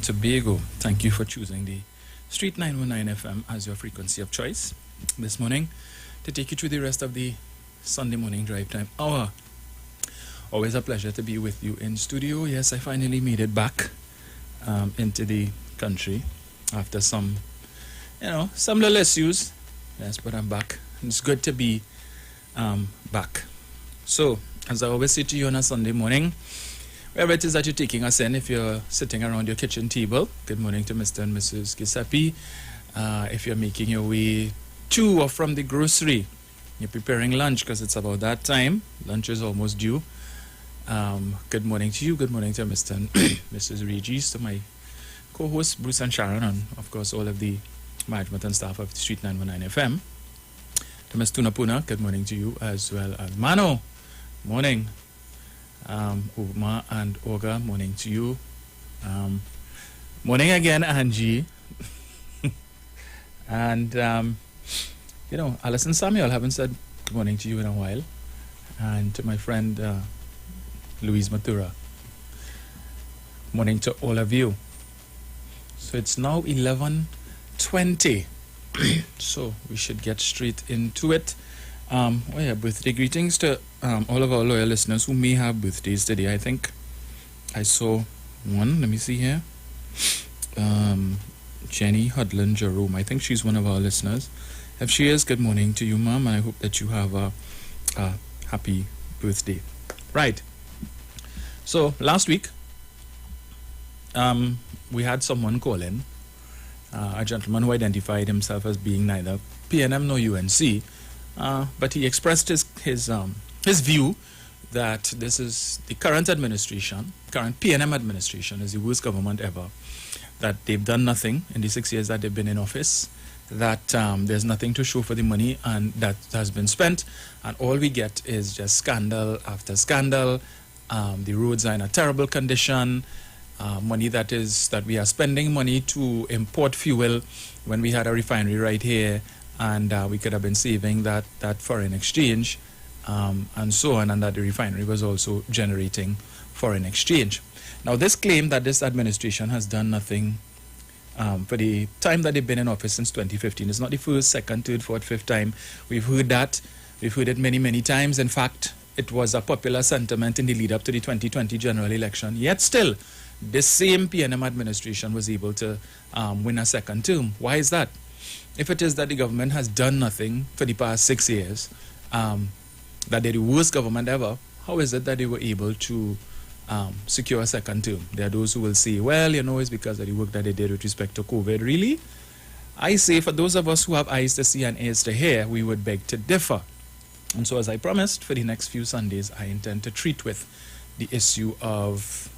Tobago, thank you for choosing the Street 919 FM as your frequency of choice this morning to take you through the rest of the Sunday morning drive time hour. Always a pleasure to be with you in studio. Yes, I finally made it back into the country after some little issues. Yes, but I'm back. It's good to be back. So, as I always say to you on a Sunday morning, wherever it is that you're taking us in, if you're sitting around your kitchen table, good morning to Mr. and Mrs. Giuseppe. If you're making your way to or from the grocery, you're preparing lunch because it's about that time. Lunch is almost due. Good morning to you. Good morning to Mr. and Mrs. Regis, to my co-hosts Bruce and Sharon, and of course all of the management and staff of Street 919 FM. To Ms. Tunapuna, good morning to you, as well as Mano. Morning. Uma and Olga, morning to you. Morning again, Angie. And, Alison Samuel, haven't said good morning to you in a while. And to my friend, Louise Matura. Morning to all of you. So it's now 11:20. So we should get straight into it. Birthday greetings to all of our loyal listeners who may have birthdays today. I think I saw one. Let me see here. Jenny Hudlin Jerome. I think she's one of our listeners. If she is, good morning to you, ma'am. And I hope that you have a happy birthday. Right. So last week, we had someone call in. A gentleman who identified himself as being neither PNM nor UNC. But he expressed his view that this is the current PNM administration is the worst government ever, that they've done nothing in the 6 years that they've been in office, that there's nothing to show for the money and that has been spent, and all we get is just scandal after scandal. The roads are in a terrible condition. Money that we are spending money to import fuel when we had a refinery right here, and we could have been saving that foreign exchange and so on, and that the refinery was also generating foreign exchange. Now, this claim that this administration has done nothing for the time that they've been in office since 2015 is not the first, second, third, fourth, fifth time. We've heard that. We've heard it many, many times. In fact, it was a popular sentiment in the lead up to the 2020 general election. Yet still, this same PNM administration was able to win a second term. Why is that? If it is that the government has done nothing for the past 6 years, that they're the worst government ever, how is it that they were able to secure a second term? There are those who will say, well, it's because of the work that they did with respect to COVID. Really? I say, for those of us who have eyes to see and ears to hear, we would beg to differ. And so, as I promised, for the next few Sundays, I intend to treat with the issue of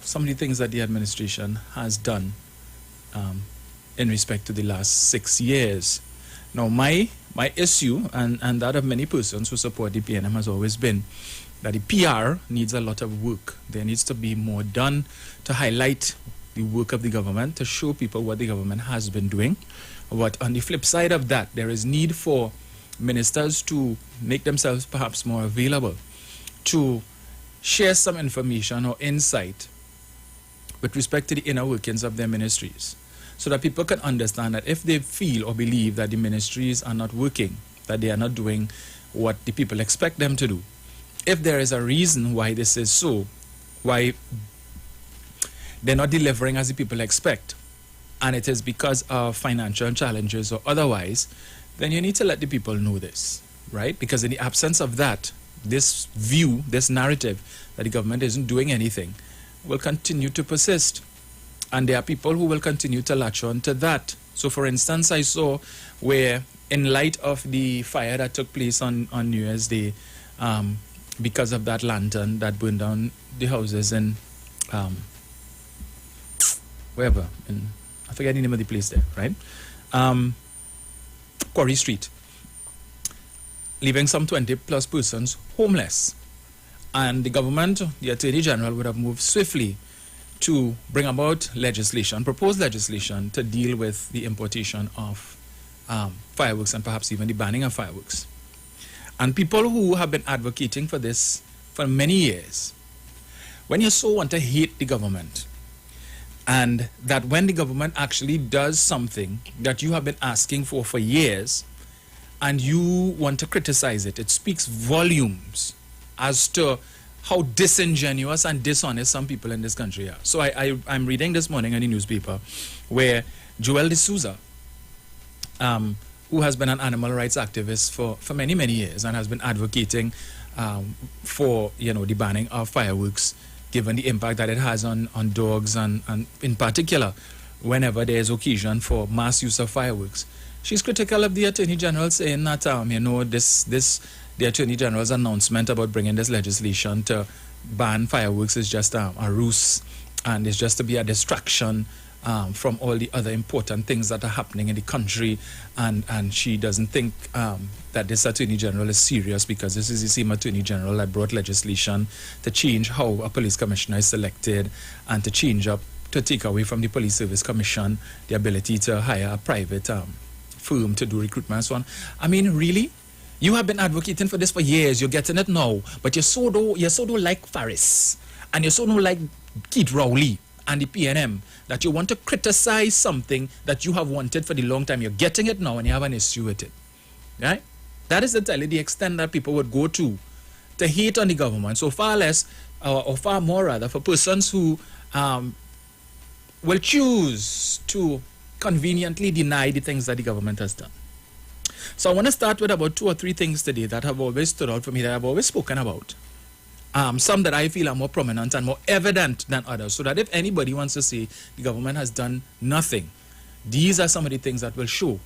some of the things that the administration has done in respect to the last 6 years. Now, my issue, and that of many persons who support the PNM, has always been that the PR needs a lot of work. There needs to be more done to highlight the work of the government, to show people what the government has been doing. But on the flip side of that, there is need for ministers to make themselves perhaps more available, to share some information or insight with respect to the inner workings of their ministries, so that people can understand that if they feel or believe that the ministries are not working, that they are not doing what the people expect them to do, if there is a reason why this is so, why they're not delivering as the people expect, and it is because of financial challenges or otherwise, then you need to let the people know this, right? Because in the absence of that, this view, this narrative that the government isn't doing anything will continue to persist. And there are people who will continue to latch on to that. So, for instance, I saw where, in light of the fire that took place on New Year's Day, because of that lantern that burned down the houses in, wherever, I forget the name of the place there, right? Quarry Street, leaving some 20 plus persons homeless. And the government, the Attorney General, would have moved swiftly to bring about proposed legislation to deal with the importation of fireworks and perhaps even the banning of fireworks. And people who have been advocating for this for many years, when you so want to hate the government, And that when the government actually does something that you have been asking for years, and you want to criticize it, it speaks volumes as to how disingenuous and dishonest some people in this country are. So I'm reading this morning in the newspaper where Joel D'Souza, who has been an animal rights activist for many, many years and has been advocating for, the banning of fireworks, given the impact that it has on dogs and in particular, whenever there is occasion for mass use of fireworks. She's critical of the Attorney General, saying that, the Attorney General's announcement about bringing this legislation to ban fireworks is just a ruse, and it's just to be a distraction from all the other important things that are happening in the country. And she doesn't think that this Attorney General is serious, because this is the same Attorney General that brought legislation to change how a police commissioner is selected, and to take away from the Police Service Commission the ability to hire a private firm to do recruitment and so on. I mean, really? You have been advocating for this for years. You're getting it now. But you so don't like Faris. And you so don't like Keith Rowley and the PNM, that you want to criticize something that you have wanted for the long time. You're getting it now and you have an issue with it. Right? That is entirely the extent that people would go to hate on the government. So far less, or far more rather, for persons who will choose to conveniently deny the things that the government has done. So I want to start with about 2 or 3 things today that have always stood out for me, that I've always spoken about. Some that I feel are more prominent and more evident than others, so that if anybody wants to say the government has done nothing, these are some of the things that will show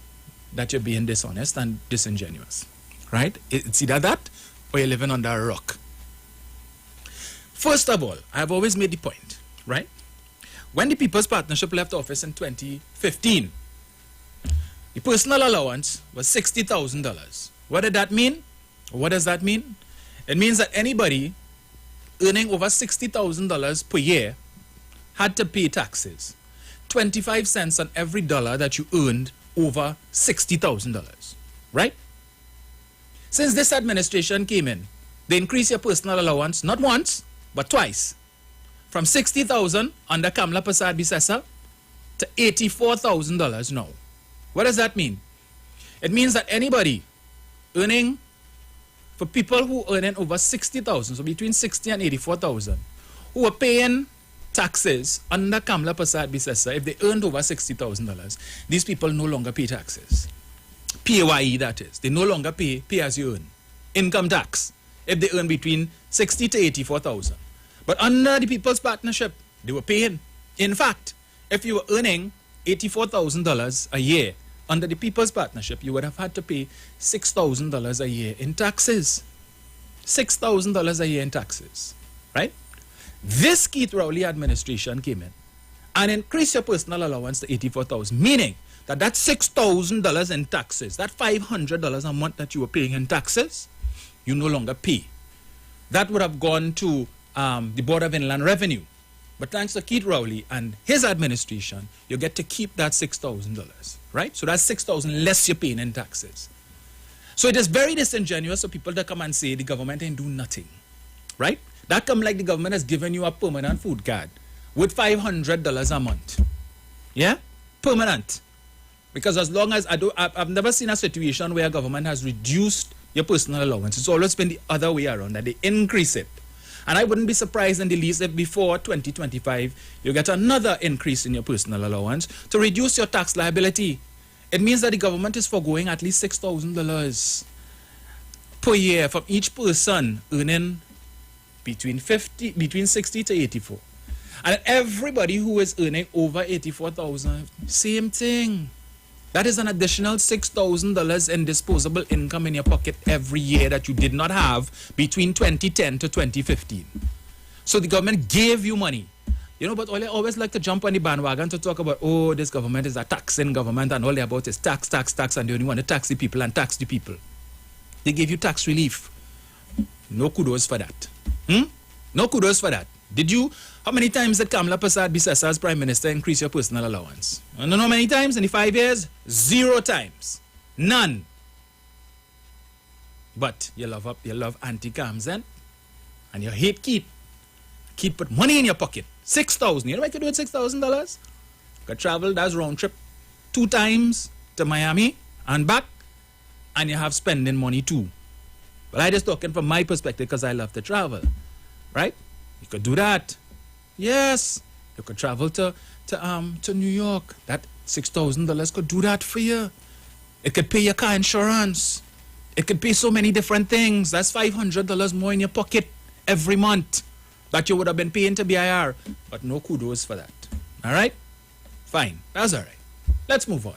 that you're being dishonest and disingenuous. Right? It's either that or you're living under a rock. First of all, I've always made the point, right? When the People's Partnership left office in 2015, the personal allowance was $60,000. What did that mean? What does that mean? It means that anybody earning over $60,000 per year had to pay taxes. 25 cents on every dollar that you earned over $60,000. Right? Since this administration came in, they increased your personal allowance not once, but twice. From $60,000 under Kamla Prasad Bisesa to $84,000 now. What does that mean? It means that anybody earning, for people who earning over $60,000, so between $60,000 and $84,000, who are paying taxes under Kamla Prasad Bisesa, if they earned over $60,000, these people no longer pay taxes. PAYE, that is. They no longer pay as you earn. Income tax, if they earn between $60,000 to $84,000. But under the People's Partnership, they were paying. In fact, if you were earning $84,000 a year under the People's Partnership, you would have had to pay $6,000 a year in taxes. $6,000 a year in taxes. Right? This Keith Rowley administration came in and increased your personal allowance to $84,000, meaning that $6,000 in taxes, that $500 a month that you were paying in taxes, you no longer pay. That would have gone to the Board of Inland Revenue. But thanks to Keith Rowley and his administration, you get to keep that $6,000, right? So that's $6,000 less you're paying in taxes. So it is very disingenuous for people to come and say the government ain't do nothing, right? That come like the government has given you a permanent food card with $500 a month. Yeah? Permanent. Because as long as I've never seen a situation where a government has reduced your personal allowance. It's always been the other way around, that they increase it. And I wouldn't be surprised in the least if before 2025, you get another increase in your personal allowance to reduce your tax liability. It means that the government is foregoing at least $6,000 per year from each person earning between 60 to 84. And everybody who is earning over 84,000, same thing. That is an additional $6,000 in disposable income in your pocket every year that you did not have between 2010 to 2015. So the government gave you money. But all I always like to jump on the bandwagon to talk about, oh, this government is a taxing government and all they're about is tax, and they only want to tax the people and tax the people. They gave you tax relief. No kudos for that. No kudos for that. How many times did Kamla Prasad Bisesa as Prime Minister increase your personal allowance? I don't know how many times in the 5 years? 0 times. None. But you love Auntie Kamsen and you hate Keith. Put money in your pocket. $6,000. You know what you could do with $6,000? Could travel, that's round trip 2 times to Miami and back, and you have spending money too. But I just talking from my perspective because I love to travel, right? You could do that. Yes, you could travel to New York. That $6,000 could do that for you. It could pay your car insurance. It could pay so many different things. That's $500 more in your pocket every month that you would have been paying to BIR. But no kudos for that. All right? Fine. That's all right. Let's move on.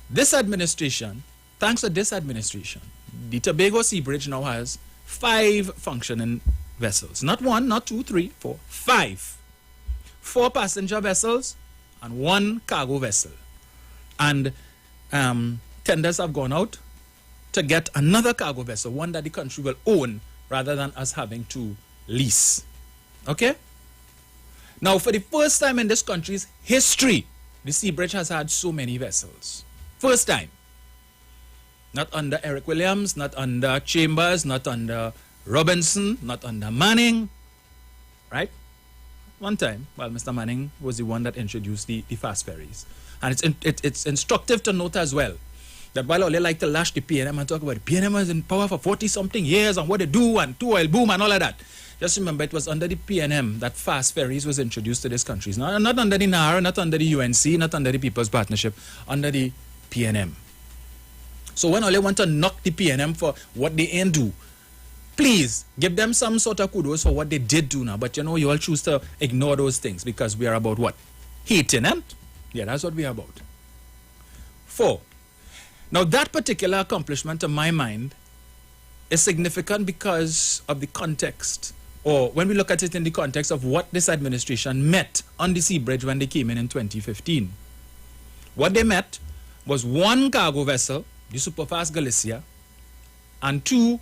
This administration, thanks to this administration, the Tobago Sea Bridge now has 5 functioning vessels. Not 1, not 2, 3, 4, 5. 4 passenger vessels and 1 cargo vessel. And tenders have gone out to get another cargo vessel, one that the country will own rather than us having to lease. Okay? Now, for the first time in this country's history, the Sea Bridge has had so many vessels. First time. Not under Eric Williams, not under Chambers, not under Robinson, not under Manning. Right? One time, well, Mr. Manning was the one that introduced the fast ferries. And it's instructive to note as well that while all they like to lash the PNM and talk about the PNM was in power for 40-something years and what they do and 2 oil boom and all of that, just remember it was under the PNM that fast ferries was introduced to this country. Not under the NAR, not under the UNC, not under the People's Partnership, under the PNM. So when all they want to knock the PNM for what they ain't do, please give them some sort of kudos for what they did do now. But you know, you all choose to ignore those things because we are about what? Hating them. Yeah, that's what we are about. 4. Now that particular accomplishment, to my mind, is significant because of the context, or when we look at it in the context of what this administration met on the Sea Bridge when they came in 2015. What they met was 1 cargo vessel, the Superfast Galicia, and 2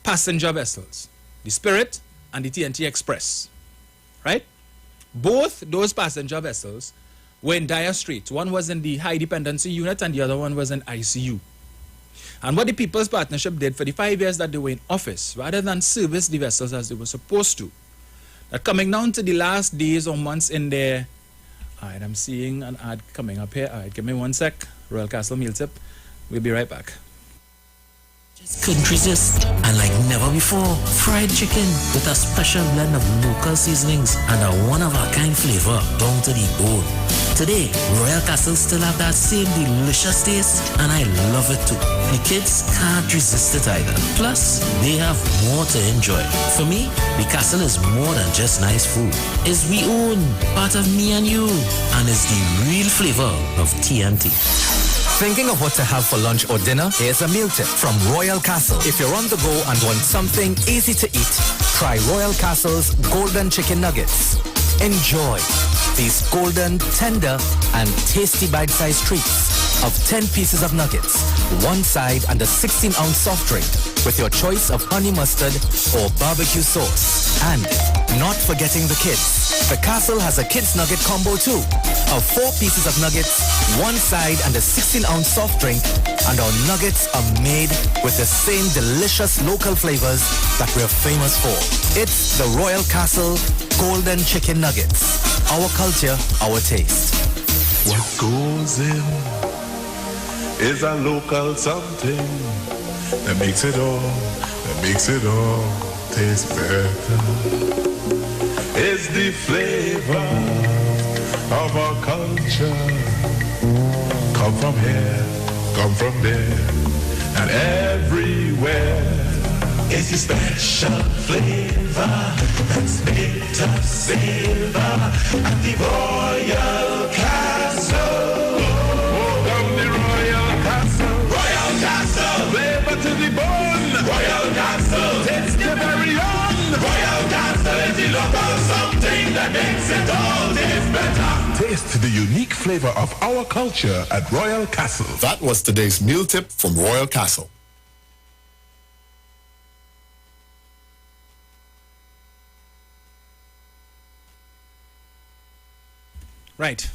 passenger vessels, the Spirit and the TNT Express. Right? Both those passenger vessels were in dire straits. One was in the high dependency unit and the other one was in ICU. And what the People's Partnership did for the 5 years that they were in office, rather than service the vessels as they were supposed to, that coming down to the last days or months in there, all right, I'm seeing an ad coming up here. All right, give me 1 sec. Royal Castle meal tip. We'll be right back. Just couldn't resist. And like never before, fried chicken with a special blend of local seasonings and a one-of-a-kind flavor down to the bone. Today, Royal Castle still have that same delicious taste, and I love it too. The kids can't resist it either. Plus, they have more to enjoy. For me, the castle is more than just nice food. It's we own, part of me and you, and it's the real flavor of TNT. Thinking of what to have for lunch or dinner? Here's a meal tip from Royal Castle. If you're on the go and want something easy to eat, try Royal Castle's Golden Chicken Nuggets. Enjoy these golden, tender, and tasty bite-sized treats of 10 pieces of nuggets, 1 side and a 16-ounce soft drink with your choice of honey mustard or barbecue sauce. And not forgetting the kids. The Castle has a kids nugget combo too, of 4 pieces of nuggets, 1 side and a 16-ounce soft drink, and our nuggets are made with the same delicious local flavors that we're famous for. It's the Royal Castle Golden Chicken Nuggets. Our culture, our taste. What goes in is a local something that makes it all taste better. It's the flavor of our culture. Come from here, come from there, and everywhere. It's the special flavor that's made us savor at the Royal Castle. Welcome the Royal Castle. Royal Castle. Flavor to the bone. Royal Castle. Taste the very own. Royal Castle is the local something that makes it all taste better. Taste the unique flavor of our culture at Royal Castle. That was today's meal tip from Royal Castle. Right,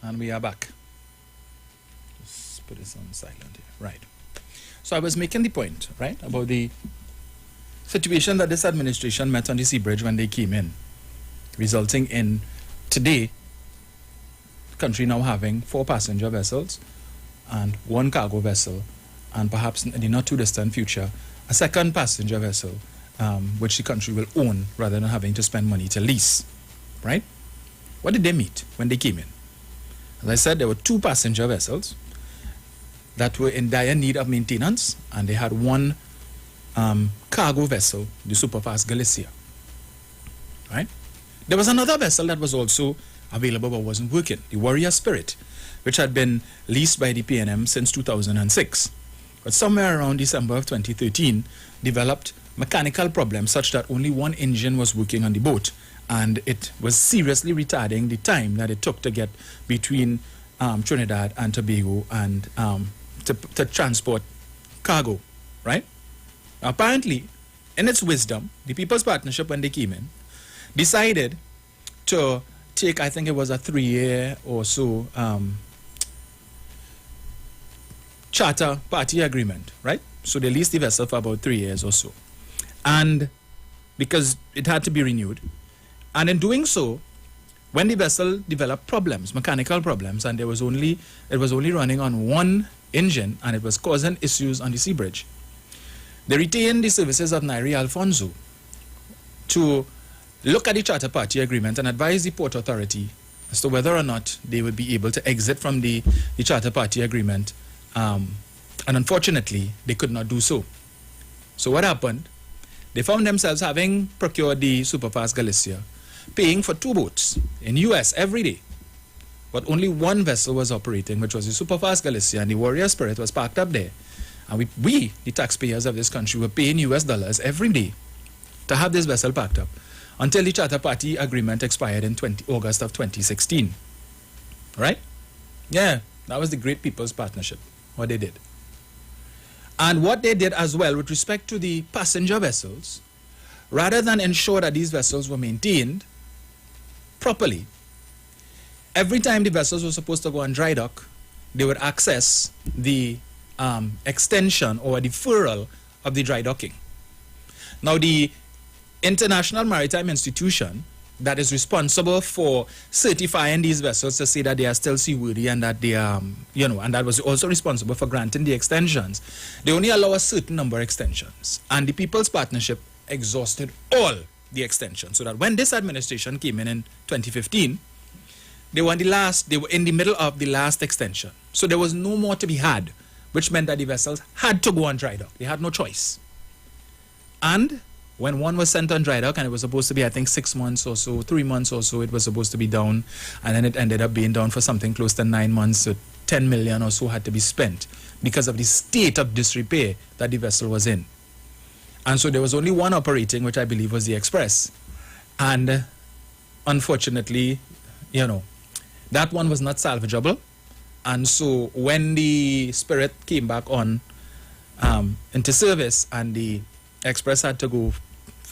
and we are back. Just put this on silent here. Right. So I was making the point, right, about the situation that this administration met on the sea bridge when they came in, resulting in today, the country now having 4 passenger vessels and 1 cargo vessel, and perhaps in the not too distant future, a second passenger vessel, which the country will own rather than having to spend money to lease, right? What did they meet when they came in? As I said, there were 2 passenger vessels that were in dire need of maintenance, and they had 1 cargo vessel, the Superfast Galicia, right? There was another vessel that was also available but wasn't working, the Warrior Spirit, which had been leased by the PNM since 2006. But somewhere around December of 2013, developed mechanical problems such that only 1 engine was working on the boat, and it was seriously retarding the time that it took to get between Trinidad and Tobago and to transport cargo, right? Apparently, in its wisdom, the People's Partnership, when they came in, decided to take, I think it was a 3-year or so charter party agreement, right? So they leased the vessel for about 3 years or so. And because it had to be renewed. And in doing so, when the vessel developed problems, mechanical problems, and it was only running on 1 engine, and it was causing issues on the sea bridge, they retained the services of Nairi Alfonso to look at the charter party agreement and advise the Port Authority as to whether or not they would be able to exit from the charter party agreement. And unfortunately, they could not do so. So what happened? They found themselves having procured the Superfast Galicia, paying for 2 boats in US every day. But only 1 vessel was operating, which was the Superfast Galicia, and the Warrior Spirit was parked up there. And we, the taxpayers of this country, were paying US dollars every day to have this vessel parked up until the charter party agreement expired in August of 2016. Right? Yeah, that was the Great People's Partnership, what they did. And what they did as well with respect to the passenger vessels, rather than ensure that these vessels were maintained properly, every time the vessels were supposed to go on dry dock, they would access the extension or deferral of the dry docking. Now, the International Maritime Institution that is responsible for certifying these vessels to say that they are still seaworthy and that they are, and that was also responsible for granting the extensions, they only allow a certain number of extensions. And the People's Partnership exhausted all the extensions, so that when this administration came in 2015, they were in the middle of the last extension. So there was no more to be had, which meant that the vessels had to go on dry dock. They had no choice. And when one was sent on dry dock, and it was supposed to be, I think, 6 months or so, 3 months or so, it was supposed to be down, and then it ended up being down for something close to 9 months, so 10 million or so had to be spent because of the state of disrepair that the vessel was in. And so there was only 1 operating, which I believe was the Express. And unfortunately, that one was not salvageable. And so when the Spirit came back on into service and the Express had to go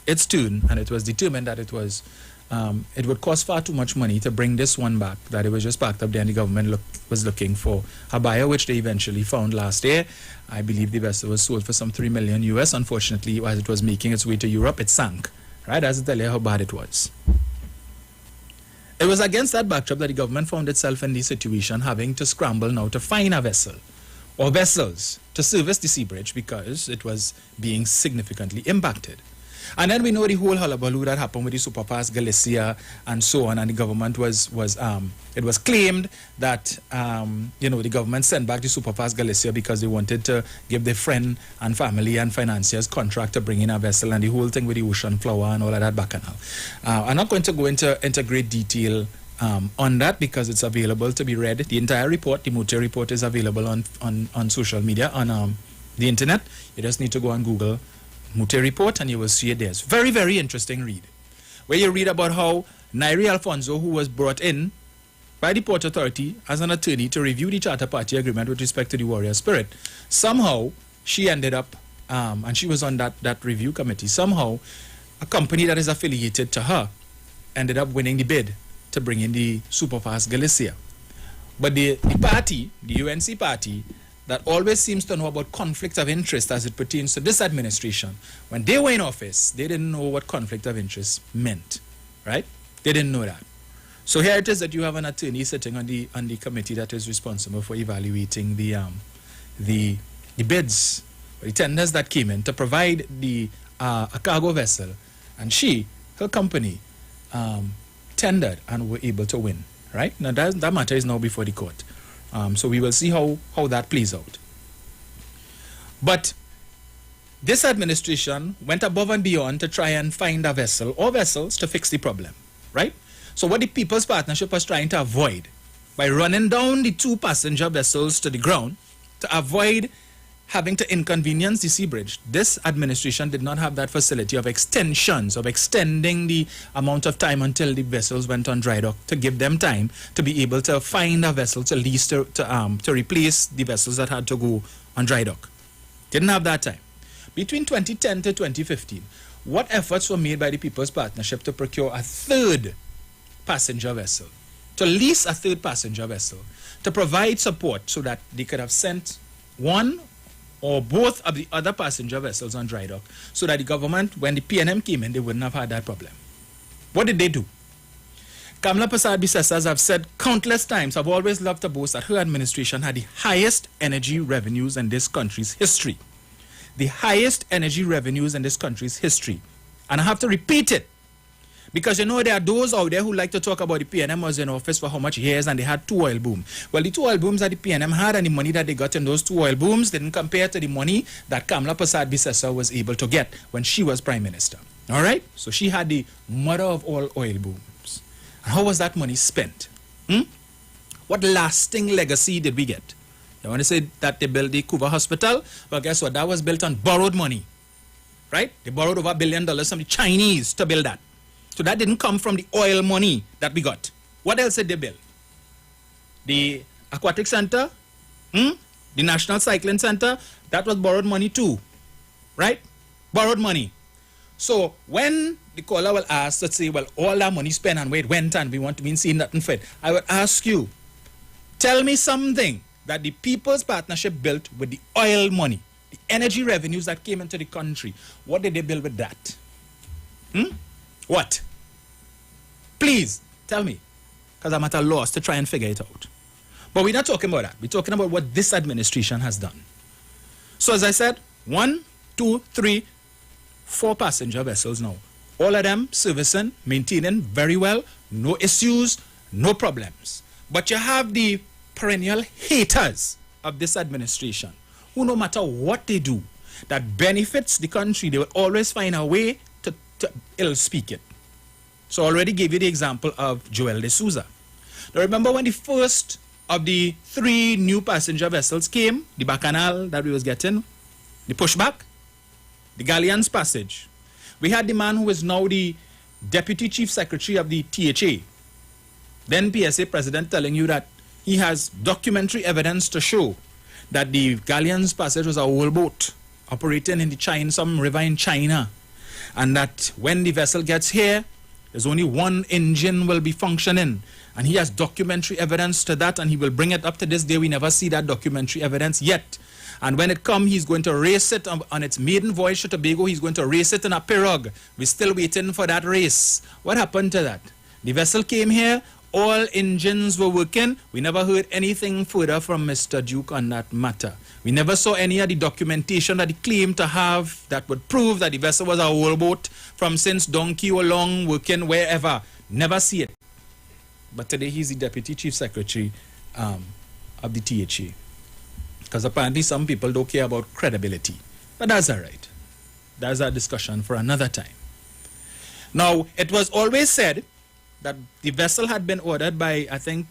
its turn, and it was determined that it would cost far too much money to bring this one back, that it was just parked up there, and the government was looking for a buyer, which they eventually found last year. I believe the vessel was sold for some $3 million US. Unfortunately, as it was making its way to Europe, it sank. Right? As I tell you how bad it was. It was against that backdrop that the government found itself in this situation, having to scramble now to find a vessel or vessels to service the sea bridge because it was being significantly impacted. And then we know the whole hullabaloo that happened with the Superfast Galicia and so on, and the government it was claimed that the government sent back the Superfast Galicia because they wanted to give their friend and family and financiers contract to bring in a vessel, and the whole thing with the ocean flower and all of that bacchanal. I'm not going to go into great detail on that because it's available to be read. The entire report, the Motor report, is available on social media, on the internet. You just need to go on Google Motor report and you will see it there. It's very, very interesting read, where you read about how Nairi Alfonso, who was brought in by the Port Authority as an attorney to review the charter party agreement with respect to the Warrior Spirit, somehow she ended up, and she was on that review committee, somehow a company that is affiliated to her ended up winning the bid to bring in the Superfast Galicia. But the party, the UNC party, that always seems to know about conflict of interest as it pertains to this administration. When they were in office, they didn't know what conflict of interest meant, right? They didn't know that. So here it is that you have an attorney sitting on the committee that is responsible for evaluating the bids, the tenders that came in to provide a cargo vessel, and her company, tendered and were able to win. Right now, that matter is now before the court. So we will see how that plays out. But this administration went above and beyond to try and find a vessel or vessels to fix the problem, right? So what the People's Partnership was trying to avoid by running down the 2 passenger vessels to the ground to avoid having to inconvenience the sea bridge, this administration did not have that facility of extensions, of extending the amount of time until the vessels went on dry dock to give them time to be able to find a vessel to lease to replace the vessels that had to go on dry dock. Didn't have that time. Between 2010 to 2015, what efforts were made by the People's Partnership to procure a 3rd passenger vessel, to lease a 3rd passenger vessel, to provide support so that they could have sent one or both of the other passenger vessels on dry dock, so that the government, when the PNM came in, they wouldn't have had that problem. What did they do? Kamla Persad-Bissessas have said countless times, have always loved to boast that her administration had the highest energy revenues in this country's history. The highest energy revenues in this country's history. And I have to repeat it, because there are those out there who like to talk about the PNM was in office for how much years and they had 2 oil booms. Well, the 2 oil booms that the PNM had and the money that they got in those 2 oil booms didn't compare to the money that Kamla Persad-Bissessas was able to get when she was Prime Minister. All right? So she had the mother of all oil booms. And how was that money spent? What lasting legacy did we get? You want to say that they built the Cuba Hospital? Well, guess what? That was built on borrowed money. Right? They borrowed over $1 billion from the Chinese to build that. So that didn't come from the oil money that we got. What else did they build? The Aquatic Center, the National Cycling Center, that was borrowed money too. Right? Borrowed money. So when the caller will ask, let's say, well, all that money spent and where it went and we want to be seen nothing fit, I would ask you, tell me something that the People's Partnership built with the oil money, the energy revenues that came into the country. What did they build with that? What? Please, tell me. Because I'm at a loss to try and figure it out. But we're not talking about that. We're talking about what this administration has done. So as I said, 1, 2, 3, 4 passenger vessels now. All of them servicing, maintaining very well, no issues, no problems. But you have the perennial haters of this administration who, no matter what they do that benefits the country, they will always find a way to ill-speak it. So I already gave you the example of Joel de Souza. Now remember when the first of the 3 new passenger vessels came, the Bacchanal that we was getting, the Pushback, the Galleon's Passage, we had the man who is now the Deputy Chief Secretary of the THA, then PSA President, telling you that he has documentary evidence to show that the Galleon's Passage was a whole boat operating in some river in China, and that when the vessel gets here, there's only one engine will be functioning. And he has documentary evidence to that, and he will bring it up to this day. We never see that documentary evidence yet. And when it comes, he's going to race it on its maiden voyage to Tobago. He's going to race it in a pirogue. We're still waiting for that race. What happened to that? The vessel came here. All engines were working. We never heard anything further from Mr. Duke on that matter. We never saw any of the documentation that he claimed to have that would prove that the vessel was a whole boat from since donkey or long working wherever. Never see it. But today he's the Deputy Chief Secretary of the THA. Because apparently some people don't care about credibility. But that's all right. That's a discussion for another time. Now, it was always said that the vessel had been ordered by, I think,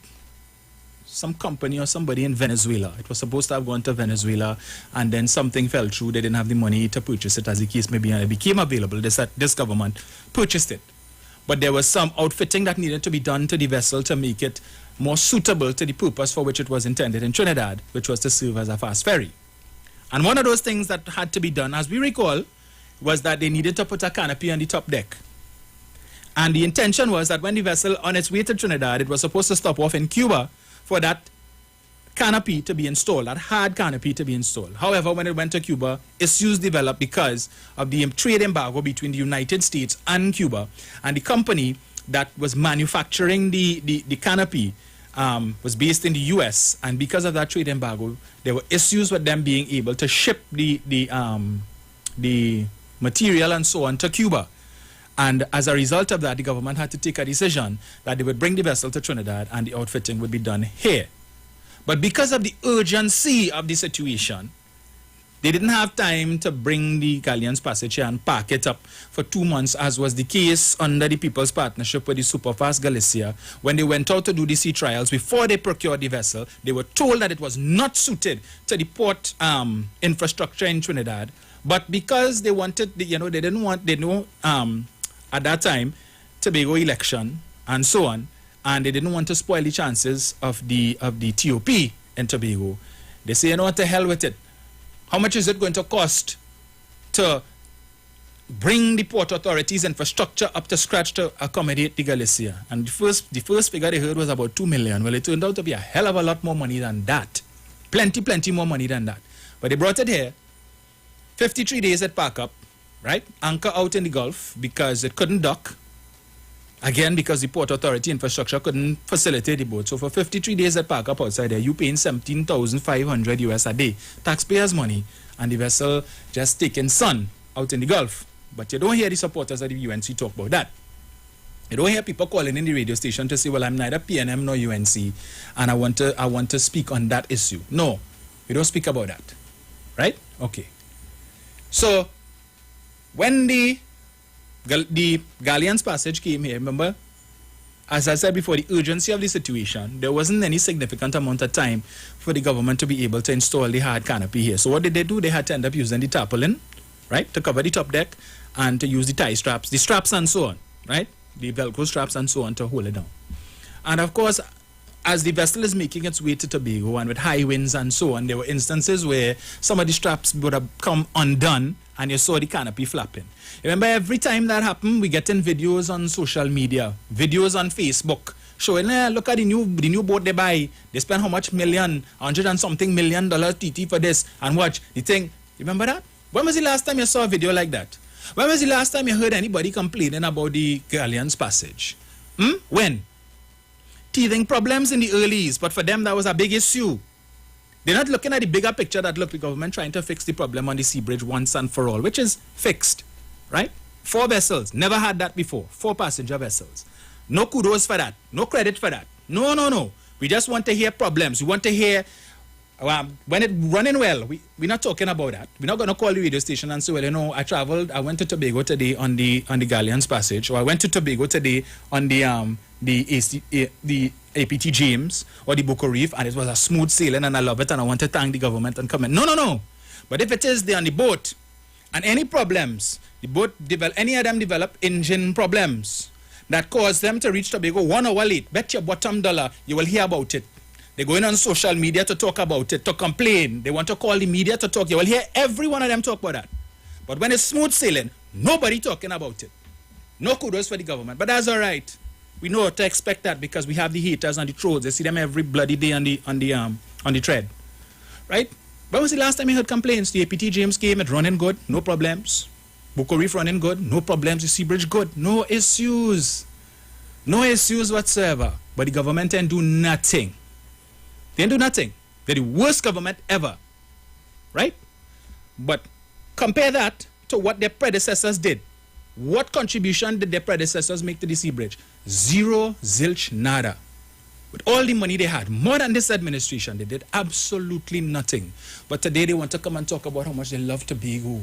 some company or somebody in Venezuela. It was supposed to have gone to Venezuela, and then something fell through. They didn't have the money to purchase it, as the case may be, and it became available. This government purchased it. But there was some outfitting that needed to be done to the vessel to make it more suitable to the purpose for which it was intended in Trinidad, which was to serve as a fast ferry. And one of those things that had to be done, as we recall, was that they needed to put a canopy on the top deck. And the intention was that when the vessel on its way to Trinidad, it was supposed to stop off in Cuba for that canopy to be installed, that hard canopy to be installed. However, when it went to Cuba, issues developed because of the trade embargo between the United States and Cuba, and the company that was manufacturing the canopy was based in the U.S., and because of that trade embargo, there were issues with them being able to ship the material and so on to Cuba. And as a result of that, the government had to take a decision that they would bring the vessel to Trinidad and the outfitting would be done here. But because of the urgency of the situation, they didn't have time to bring the Galleon's Passage here and park it up for 2 months, as was the case under the People's Partnership with the Superfast Galicia. When they went out to do the sea trials, before they procured the vessel, they were told that it was not suited to the port infrastructure in Trinidad. But because they wanted, they didn't want, at that time, Tobago election and so on, and they didn't want to spoil the chances of the TOP in Tobago. They say, what the hell with it? How much is it going to cost to bring the port authorities' infrastructure up to scratch to accommodate the Galicia? And the first figure they heard was about 2 million. Well, it turned out to be a hell of a lot more money than that. Plenty more money than that. But they brought it here. 53 days at park up, right? Anchor out in the Gulf because it couldn't dock. Again, because the port authority infrastructure couldn't facilitate the boat. So for 53 days at park up outside there, you paying $17,500 US a day. Taxpayers' money. And the vessel just taking sun out in the Gulf. But you don't hear the supporters of the UNC talk about that. You don't hear people calling in the radio station to say, well, I'm neither PNM nor UNC, and I want to speak on that issue. No, we don't speak about that. Right? Okay. So, when the Galleon's Passage came here, remember, as I said before, the urgency of the situation, there wasn't any significant amount of time for the government to be able to install the hard canopy here. So what did they do? They had to end up using the tarpaulin, right, to cover the top deck, and to use the tie straps, the straps and so on, right, the Velcro straps and so on to hold it down. And of course, as the vessel is making its way to Tobago and with high winds and so on, there were instances where some of the straps would have come undone and you saw the canopy flapping. Remember, every time that happened, we get in videos on social media, videos on Facebook, showing, look at the new boat they buy. They spend how much million, $100 and something million TT for this, and watch the thing. Remember that? When was the last time you saw a video like that? When was the last time you heard anybody complaining about the Galleon's Passage? When? Teething problems in the earlys, but for them that was a big issue. They're not looking at the bigger picture that, look, the government trying to fix the problem on the sea bridge once and for all, which is fixed, right? 4 vessels, never had that before, 4 passenger vessels. No kudos for that, no credit for that. No. We just want to hear problems. We want to hear when it's running well. We're not talking about that. We're not going to call the radio station and say, well, I went to Tobago today on the Galleon's Passage, or I went to Tobago today on the APT James or the Bucco Reef, and it was a smooth sailing and I love it and I want to thank the government and comment. No. But if it is there on the boat and any problems, the boat any of them develop engine problems that cause them to reach Tobago 1 hour late, bet your bottom dollar you will hear about it. They're going on social media to talk about it, to complain. They want to call the media to talk. You will hear every one of them talk about that. But when it's smooth sailing, nobody talking about it. No kudos for the government, but that's all right. We know what to expect that because we have the haters and the trolls. They see them every bloody day on the thread, right? When was the last time you heard complaints? The APT James came, it running good, no problems. Bucco Reef running good, no problems. The Sea Bridge good, no issues whatsoever. But the government didn't do nothing. They didn't do nothing. They're the worst government ever, right? But compare that to what their predecessors did. What contribution did their predecessors make to the Sea Bridge? Zero, zilch, nada. With all the money they had, more than this administration, they did absolutely nothing. But today they want to come and talk about how much they love Tobago.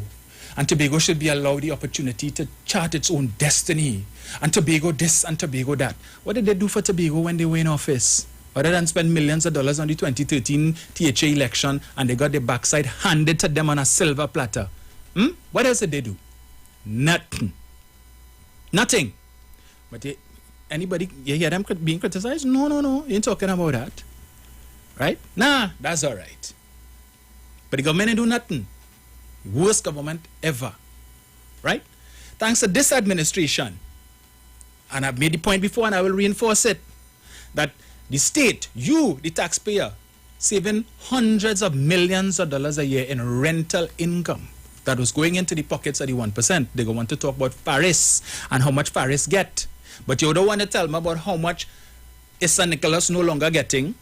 And Tobago should be allowed the opportunity to chart its own destiny. And Tobago this and Tobago that. What did they do for Tobago when they were in office? Other than spend millions of dollars on the 2013 THA election and they got their backside handed to them on a silver platter. What else did they do? Nothing. But anybody, you hear them being criticized? No, you ain't talking about that. Right? Nah, that's all right. But the government ain't do nothing. Worst government ever. Right? Thanks to this administration, and I've made the point before and I will reinforce it, that the state, you, the taxpayer, saving hundreds of millions of dollars a year in rental income that was going into the pockets of the 1%. They go want to talk about Paris and how much Paris get. But you don't want to tell me about how much is St. Nicholas no longer getting,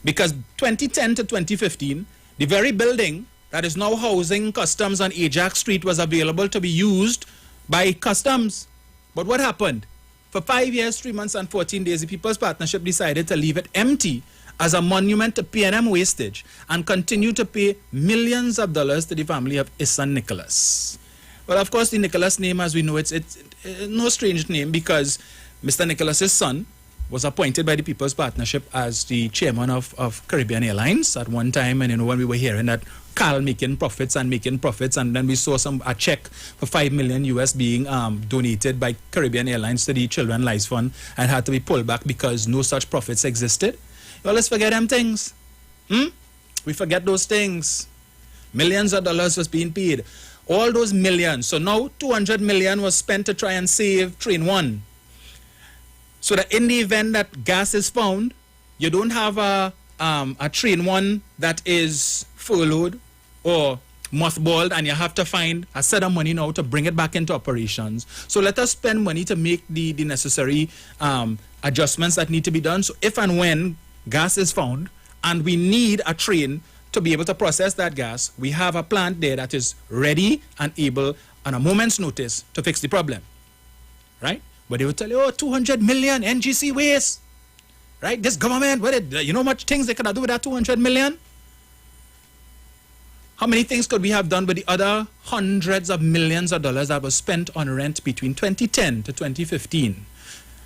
because 2010 to 2015, the very building that is now housing Customs on Ajax Street was available to be used by Customs. But what happened? For 5 years, 3 months, and 14 days, the People's Partnership decided to leave it empty as a monument to P&M wastage and continue to pay millions of dollars to the family of St. Nicholas. Well, of course, the Nicholas name, as we know, it's no strange name, because Mr. Nicholas's son was appointed by the People's Partnership as the chairman of Caribbean Airlines at one time. And, you know, when we were hearing that Carl making profits, and then we saw a check for $5 million US being donated by Caribbean Airlines to the Children's Lives Fund, and had to be pulled back because no such profits existed. Well, let's forget them things. We forget those things. Millions of dollars was being paid. All those millions. So now 200 million was spent to try and save Train 1. So that in the event that gas is found, you don't have a Train 1 that is furloughed or mothballed, and you have to find a set of money now to bring it back into operations. So let us spend money to make the necessary adjustments that need to be done. So if and when gas is found and we need a train to be able to process that gas, we have a plant there that is ready and able on a moment's notice to fix the problem, right? But they will tell you, oh, 200 million NGC waste, right? This government, you know how much things they could have done with that 200 million? How many things could we have done with the other hundreds of millions of dollars that was spent on rent between 2010 to 2015,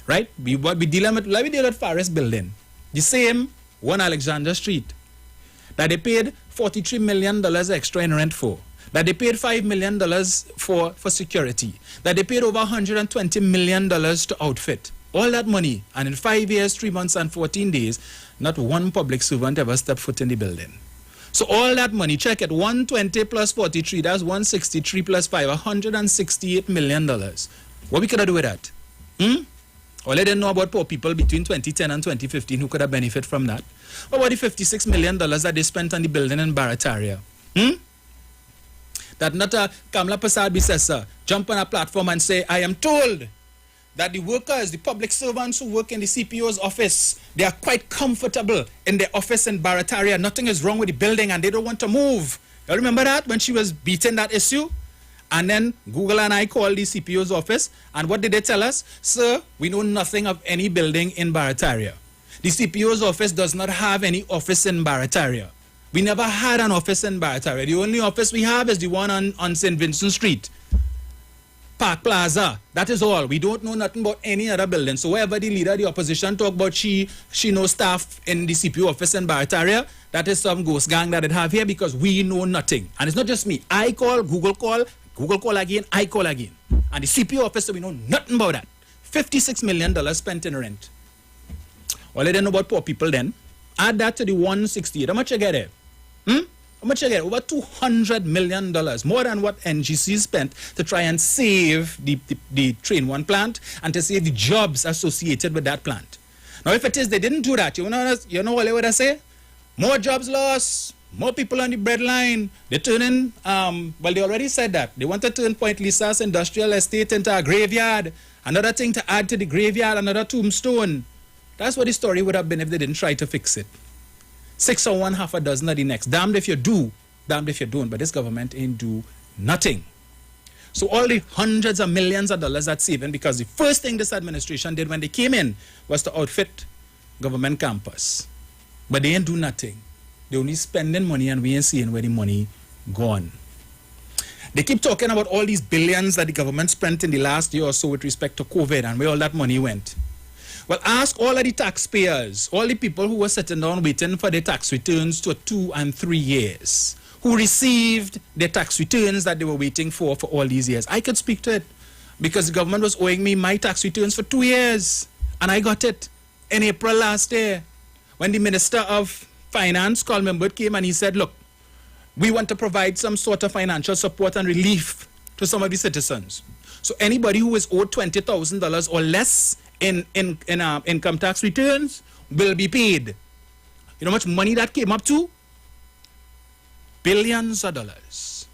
right? Let me deal with Forest Building, the same 1 Alexander Street, that they paid $43 million extra in rent for, that they paid $5 million for security, that they paid over $120 million to outfit. All that money, and in 5 years, 3 months, and 14 days, not one public servant ever stepped foot in the building. So all that money, check it, 120 plus 43, that's 163 plus 5, $168 million. What we could have done with that? All I didn't know about poor people between 2010 and 2015 who could have benefited from that. What about the $56 million that they spent on the building in Barataria? That not a Kamla Prasad Bisesa jump on a platform and say, I am told that the workers, the public servants who work in the CPO's office, they are quite comfortable in their office in Barataria. Nothing is wrong with the building and they don't want to move. You remember that when she was beating that issue? And then Google and I called the CPO's office, and what did they tell us? Sir, we know nothing of any building in Barataria. The CPO's office does not have any office in Barataria. We never had an office in Barataria. The only office we have is the one on St. Vincent Street, Park Plaza. That is all. We don't know nothing about any other building. So wherever the leader of the opposition talk about she knows staff in the CPO office in Barataria, that is some ghost gang that it have here, because we know nothing. And it's not just me. I call, Google call again, I call again. And the CPO officer, we know nothing about that. $56 million spent in rent. All I didn't know about poor people then. Add that to the 168. How much you get there? How much you get? Over $200 million, more than what NGC spent to try and save the Train 1 plant and to save the jobs associated with that plant. Now, if it is they didn't do that, you know what they would say? More jobs lost, more people on the breadline. They're turning, they already said that. They want to turn Point Lisa's industrial estate into a graveyard. Another thing to add to the graveyard, another tombstone. That's what the story would have been if they didn't try to fix it. 6 or 1, half a dozen of the next. Damned if you do, damned if you don't. But this government ain't do nothing. So all the hundreds of millions of dollars that's saving, because the first thing this administration did when they came in was to outfit government campus. But they ain't do nothing. They only spending money, and we ain't seeing where the money gone. They keep talking about all these billions that the government spent in the last year or so with respect to COVID and where all that money went. Well, ask all of the taxpayers, all the people who were sitting down waiting for their tax returns to 2 and 3 years, who received their tax returns that they were waiting for all these years. I could speak to it because the government was owing me my tax returns for 2 years, and I got it in April last year when the Minister of Finance, Coleman Burt, came and he said, look, we want to provide some sort of financial support and relief to some of the citizens. So anybody who is owed $20,000 or less in income tax returns will be paid. You know how much money that came up to? Billions of dollars.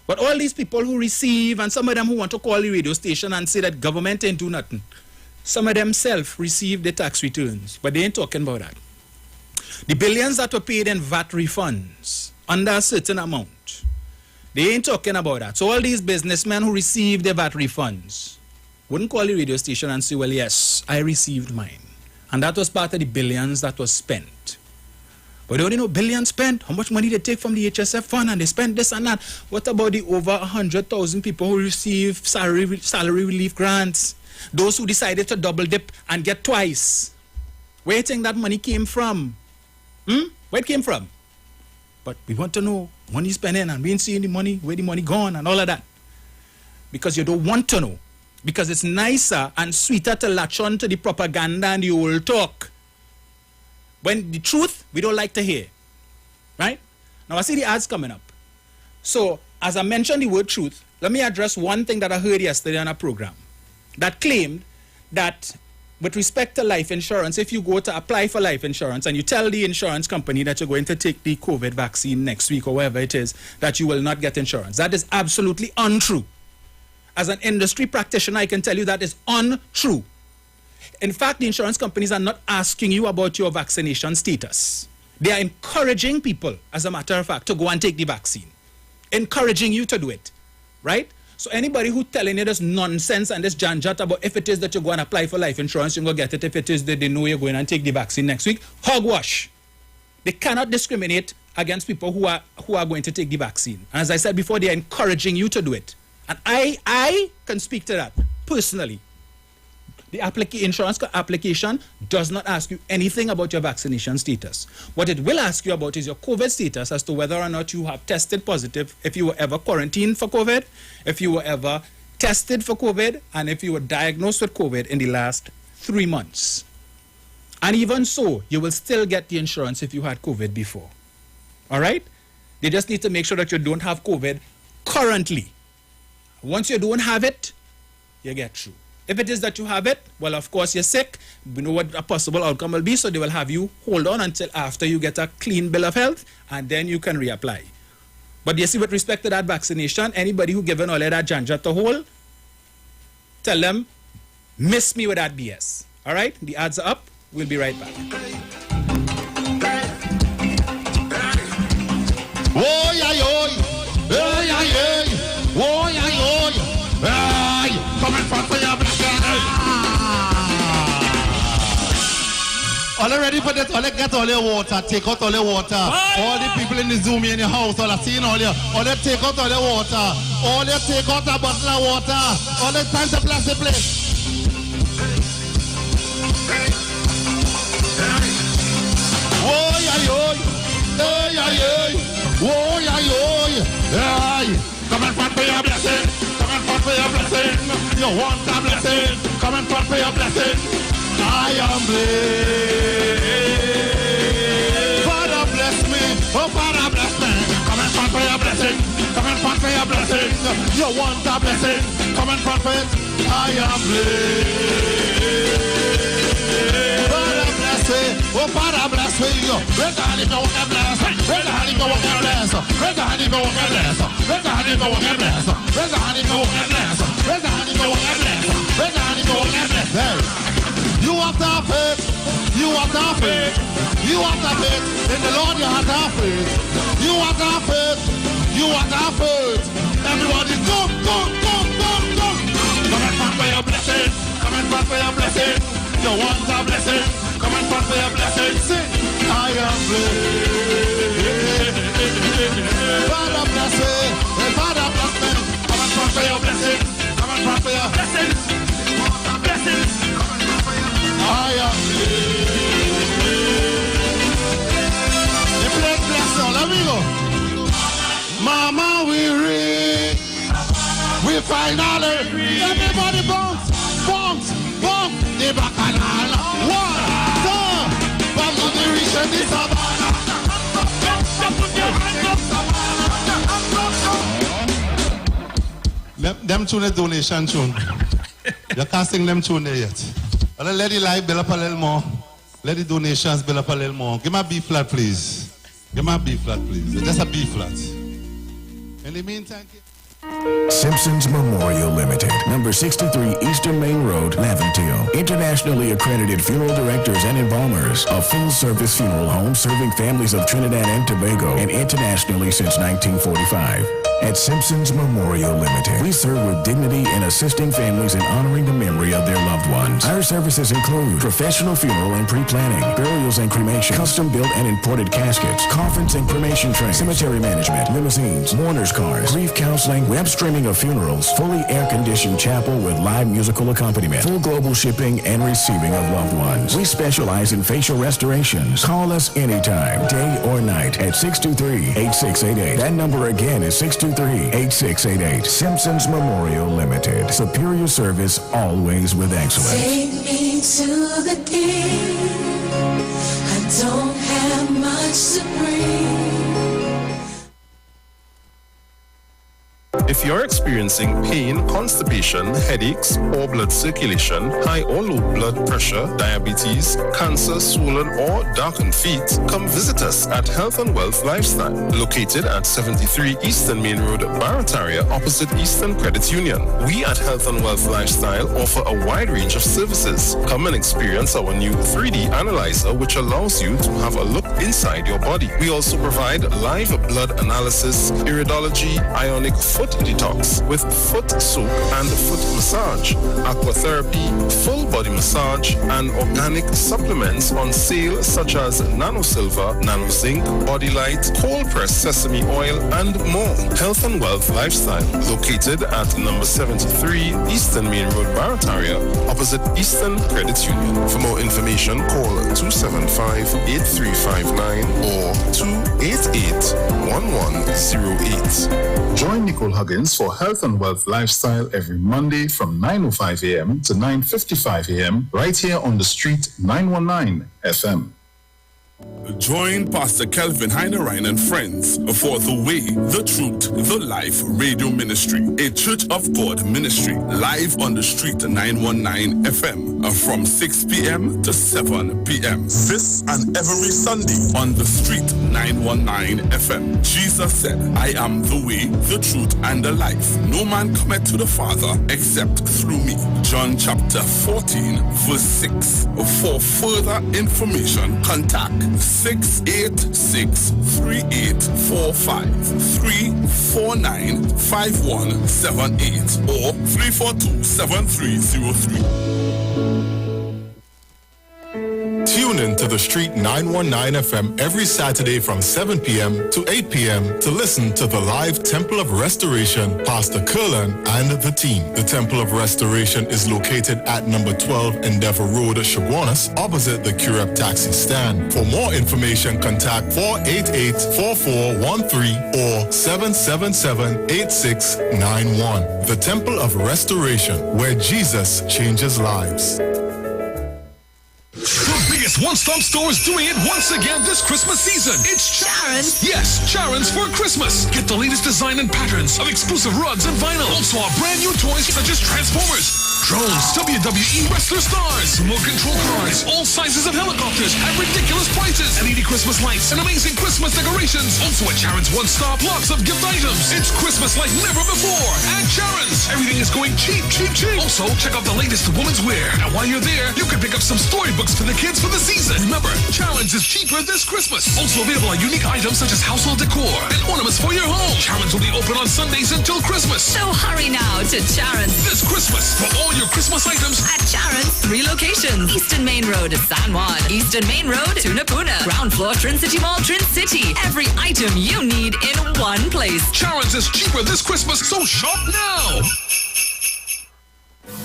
But all these people who receive, and some of them who want to call the radio station and say that government ain't do nothing, some of them self receive the tax returns, but they ain't talking about that. The billions that were paid in VAT refunds under a certain amount, they ain't talking about that. So all these businessmen who received their VAT refunds wouldn't call the radio station and say, well, yes, I received mine. And that was part of the billions that was spent. But they only know billions spent, how much money they take from the HSF fund and they spend this and that. What about the over 100,000 people who receive salary relief grants? Those who decided to double dip and get twice. Where do you think that money came from? Where it came from? But we want to know money spending and we ain't seeing the money, where the money gone and all of that. Because you don't want to know. Because it's nicer and sweeter to latch on to the propaganda and the old talk. When the truth, we don't like to hear. Right? Now, I see the ads coming up. So, as I mentioned the word truth, let me address one thing that I heard yesterday on a program that claimed that with respect to life insurance, if you go to apply for life insurance and you tell the insurance company that you're going to take the COVID vaccine next week or wherever it is, that you will not get insurance. That is absolutely untrue. As an industry practitioner, I can tell you that is untrue. In fact, the insurance companies are not asking you about your vaccination status. They are encouraging people, as a matter of fact, to go and take the vaccine. Encouraging you to do it, right? So anybody who telling you this nonsense and this janjat about if it is that you go and apply for life insurance, you're going to get it. If it is that they know you're going and take the vaccine next week, hogwash. They cannot discriminate against people who are going to take the vaccine. And as I said before, they are encouraging you to do it. And I can speak to that personally. The insurance application does not ask you anything about your vaccination status. What it will ask you about is your COVID status as to whether or not you have tested positive, if you were ever quarantined for COVID, if you were ever tested for COVID, and if you were diagnosed with COVID in the last 3 months. And even so, you will still get the insurance if you had COVID before. All right? They just need to make sure that you don't have COVID currently. Once you don't have it, you get through. If it is that you have it, well, of course, you're sick. We know what a possible outcome will be, so they will have you hold on until after you get a clean bill of health, and then you can reapply. But you see, with respect to that vaccination, anybody who given all of that janja to hold, tell them, miss me with that BS. All right? The ads are up. We'll be right back. Oh, yeah, oh, yeah, yeah. Oh, yeah, oh, come and fight for your black all ready for that? All get all your water, take out all your water. All the people in the Zoom in your house, all are seeing all your, take out all your water. All you take out a bottle of water. All the time to bless the place. Oh, yeah, oh, yeah, yeah. Oh, yeah, oh, come and fight for your blessing. Come and fight for your blessing. You want a blessing. Come and fight for your blessing. I am blessed. Father bless me. Oh, Father bless me. Come and fight for your blessing. Come and fight for your blessing. You want a blessing. Come and fight for it. I am blessed. Father bless me. Oh, Father bless me. Raise the hand if you want a blessing. Raise the hand if you want a blessing. Raise the hand if you want a blessing. Raise the hand if you want a blessing. Raise the hand if you want a blessing. Raise the hand if you want a blessing. Raise the hand if you want a blessing. You have to have faith. You have to have faith. You have to have faith. In the Lord, you have to have faith. You have to have faith. You have to have faith. Everybody, come. Come and fight for your blessing. Come and fight for your blessing. You want a blessing. Come and fight for your blessing. Sing. I am blessed. Father bless me. Father bless me. Come and fight for your blessing. Come and fight for your blessings. Blessings. I am the place bless all, let me go. Mama, we read. We finally everybody bounce. The bacchanal. 1, 2, back to the region, the savannah. Them tune a donation tune. You can't sing them tune there yet. Well, let the light build up a little more. Let the donations build up a little more. Give me a B flat, please. Give me a B flat, please. Just a B flat. In the meantime... Simpsons Memorial Limited, number 63 Eastern Main Road, Laventille. Internationally accredited funeral directors and embalmers. A full-service funeral home serving families of Trinidad and Tobago and internationally since 1945. At Simpsons Memorial Limited, we serve with dignity in assisting families in honoring the memory of their loved ones. Our services include professional funeral and pre-planning, burials and cremation, custom-built and imported caskets, coffins and cremation trays, cemetery management, limousines, mourners cars, grief counseling, web streaming of funerals, fully air-conditioned chapel with live musical accompaniment, full global shipping and receiving of loved ones. We specialize in facial restorations. Call us anytime, day or night, at 623-8688. That number again is 623-8688. Simpsons Memorial Limited. Superior service, always with excellence. Take me to the king. I don't have much to bring. If you're experiencing pain, constipation, headaches, poor blood circulation, high or low blood pressure, diabetes, cancer, swollen or darkened feet, come visit us at Health and Wealth Lifestyle, located at 73 Eastern Main Road, Barataria, opposite Eastern Credit Union. We at Health and Wealth Lifestyle offer a wide range of services. Come and experience our new 3D analyzer, which allows you to have a look inside your body. We also provide live blood analysis, iridology, ionic foot detox with foot soak and foot massage, aquatherapy, full body massage, and organic supplements on sale such as Nano Silver, Nano Zinc, Body Light, cold pressed sesame oil, and more. Health and Wealth Lifestyle, located at number 73 Eastern Main Road, Barataria, opposite Eastern Credit Union. For more information, call 275-8359 or 288-1108. Join Nicole Huggins for Health and Wealth Lifestyle every Monday from 9:05 a.m. to 9:55 a.m. right here on the street 919 FM. Join Pastor Kelvin Heinerine and friends for The Way, The Truth, The Life Radio Ministry, a Church of God ministry, live on the street 919 FM from 6 p.m. to 7 p.m. This and every Sunday on the street 919 FM. Jesus said, I am the way, the truth, and the life. No man cometh to the Father except through me. John chapter 14, verse 6. For further information, contact 686-3845, 349-5178, or 342-7303. Tune in to the Street 919 FM every Saturday from 7 p.m. to 8 p.m. to listen to the live Temple of Restoration, Pastor Curlin and the team. The Temple of Restoration is located at number 12 Endeavor Road, Chaguanas, opposite the Curep taxi stand. For more information, contact 488-4413 or 777-8691. The Temple of Restoration, where Jesus changes lives. The biggest one-stop store is doing it once again this Christmas season. It's Charon's. Yes, Charon's for Christmas. Get the latest design and patterns of exclusive rugs and vinyl. Also our brand new toys such as Transformers, drones, WWE wrestler stars, remote control cars, all sizes of helicopters at ridiculous prices, LED Christmas lights, and amazing Christmas decorations. Also at Charon's One Stop, lots of gift items. It's Christmas like never before. At Charon's, everything is going cheap, cheap, cheap. Also, check out the latest women's wear. And while you're there, you can pick up some storybooks for the kids for the season. Remember, Charon's is cheaper this Christmas. Also available are unique items such as household decor and ornaments for your home. Charon's will be open on Sundays until Christmas. So hurry now to Charon's this Christmas for all your Christmas items. At Charon's, 3 locations. Eastern Main Road, San Juan. Eastern Main Road, Tunapuna. Ground floor, Trin City Mall, Trin City. Every item you need in one place. Charon's is cheaper this Christmas, so shop now.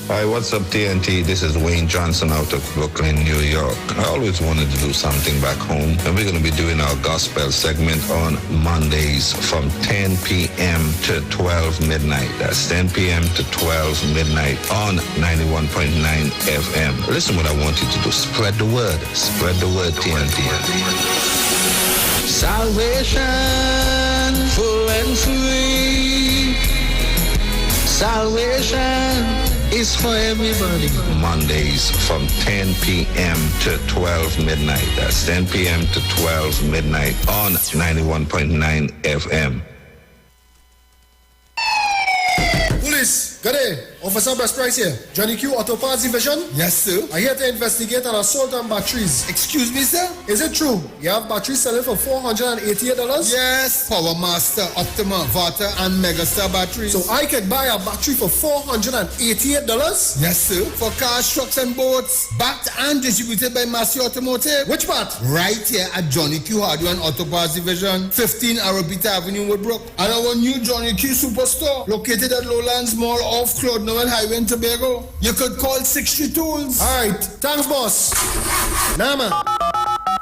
Hi, what's up, TNT? This is Wayne Johnson out of Brooklyn, New York. I always wanted to do something back home, and we're going to be doing our gospel segment on Mondays from 10 p.m. to 12 midnight. That's 10 p.m. to 12 midnight on 91.9 FM. Listen what I want you to do. Spread the word. Spread the word, TNT. Salvation, full and free. Salvation is for everybody. Mondays from 10 p.m. to 12 midnight. That's 10 p.m. to 12 midnight on 91.9 FM. Police, good day. Officer Best Price here. Johnny Q Auto Parts Division? Yes, sir. I'm here to investigate an assault on batteries. Excuse me, sir? Is it true you have batteries selling for $488? Yes. Power Master, Optima, Vata, and Megastar batteries. So I could buy a battery for $488? Yes, sir. For cars, trucks, and boats. Backed and distributed by Massey Automotive. Which part? Right here at Johnny Q Hardware and Auto Parts Division, 15 Arabita Avenue, Woodbrook. And our new Johnny Q Superstore, located at Lowlands Mall off Claude Noel Highway in Tobago. You could call 60 Tools. Alright, thanks boss. Nama.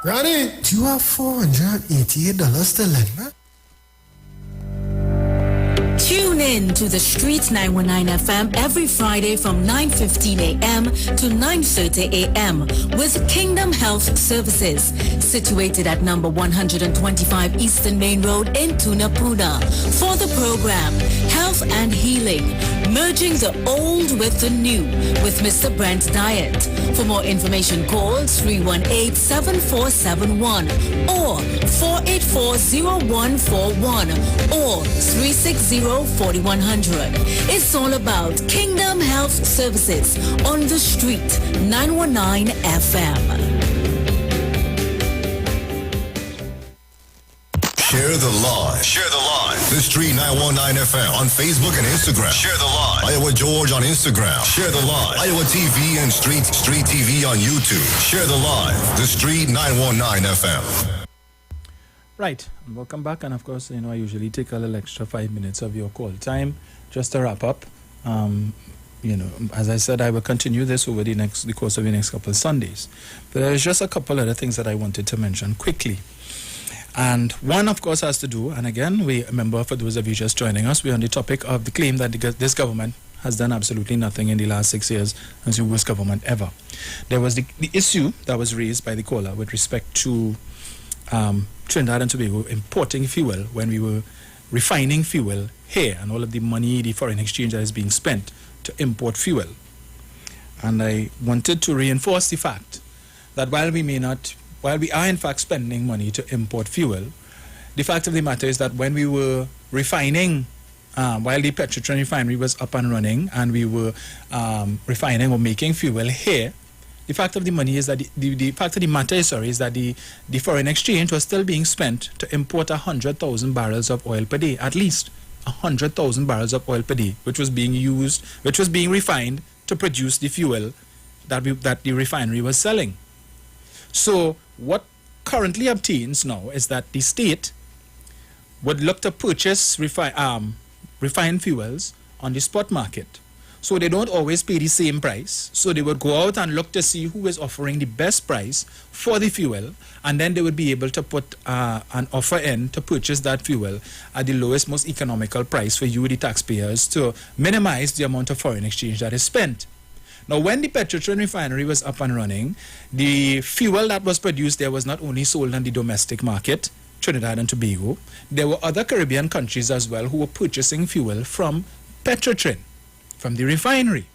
Granny, do you have $488 to lend, man? Tune in to the Street 919 FM every Friday from 9:15 a.m. to 9:30 a.m. with Kingdom Health Services, situated at number 125 Eastern Main Road in Tunapuna. For the program, Health and Healing, merging the old with the new with Mr. Brent Diet. For more information, call 318-7471 or 484-0141 or 360-4100. It's all about Kingdom Health Services on the Street 919 FM. Share the live. Share the live. The Street 919 FM on Facebook and Instagram. Share the live. Iowa George on Instagram. Share the live. Iowa TV and Street TV on YouTube. Share the live. The Street 919 FM. Right, and welcome back. And of course, I usually take a little extra 5 minutes of your call time just to wrap up. As I said, I will continue this over the course of the next couple of Sundays. But there's just a couple other things that I wanted to mention quickly. And one, of course, has to do, and again, we remember, for those of you just joining us, we're on the topic of the claim that this government has done absolutely nothing in the last 6 years, and it's the worst government ever. There was the issue that was raised by the caller with respect to Trinidad and Tobago importing fuel when we were refining fuel here, and all of the money, the foreign exchange that is being spent to import fuel. And I wanted to reinforce the fact that while we are in fact spending money to import fuel, the fact of the matter is that when we were refining, while the Petrotrin refinery was up and running and we were refining or making fuel here, the fact of the money is that the fact of the matter is that the foreign exchange was still being spent to import 100,000 barrels of oil per day, at least 100,000 barrels of oil per day, which was being refined to produce the fuel that the refinery was selling. So what currently obtains now is that the state would look to purchase refined fuels on the spot market. So they don't always pay the same price. So they would go out and look to see who is offering the best price for the fuel, and then they would be able to put an offer in to purchase that fuel at the lowest, most economical price for you, the taxpayers, to minimize the amount of foreign exchange that is spent. Now, when the Petrotrin refinery was up and running, the fuel that was produced there was not only sold on the domestic market, Trinidad and Tobago, there were other Caribbean countries as well who were purchasing fuel from Petrotrin, from the refinery.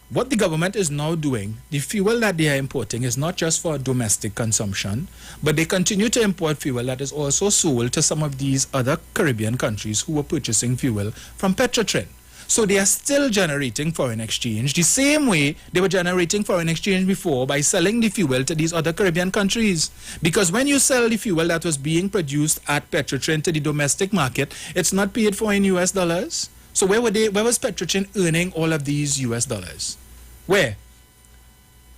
What the government is now doing, the fuel that they are importing is not just for domestic consumption, but they continue to import fuel that is also sold to some of these other Caribbean countries who were purchasing fuel from Petrotrin. So they are still generating foreign exchange the same way they were generating foreign exchange before, by selling the fuel to these other Caribbean countries. Because when you sell the fuel that was being produced at Petrotrin to the domestic market, it's not paid for in US dollars. So where was Petrotrin earning all of these US dollars? Where?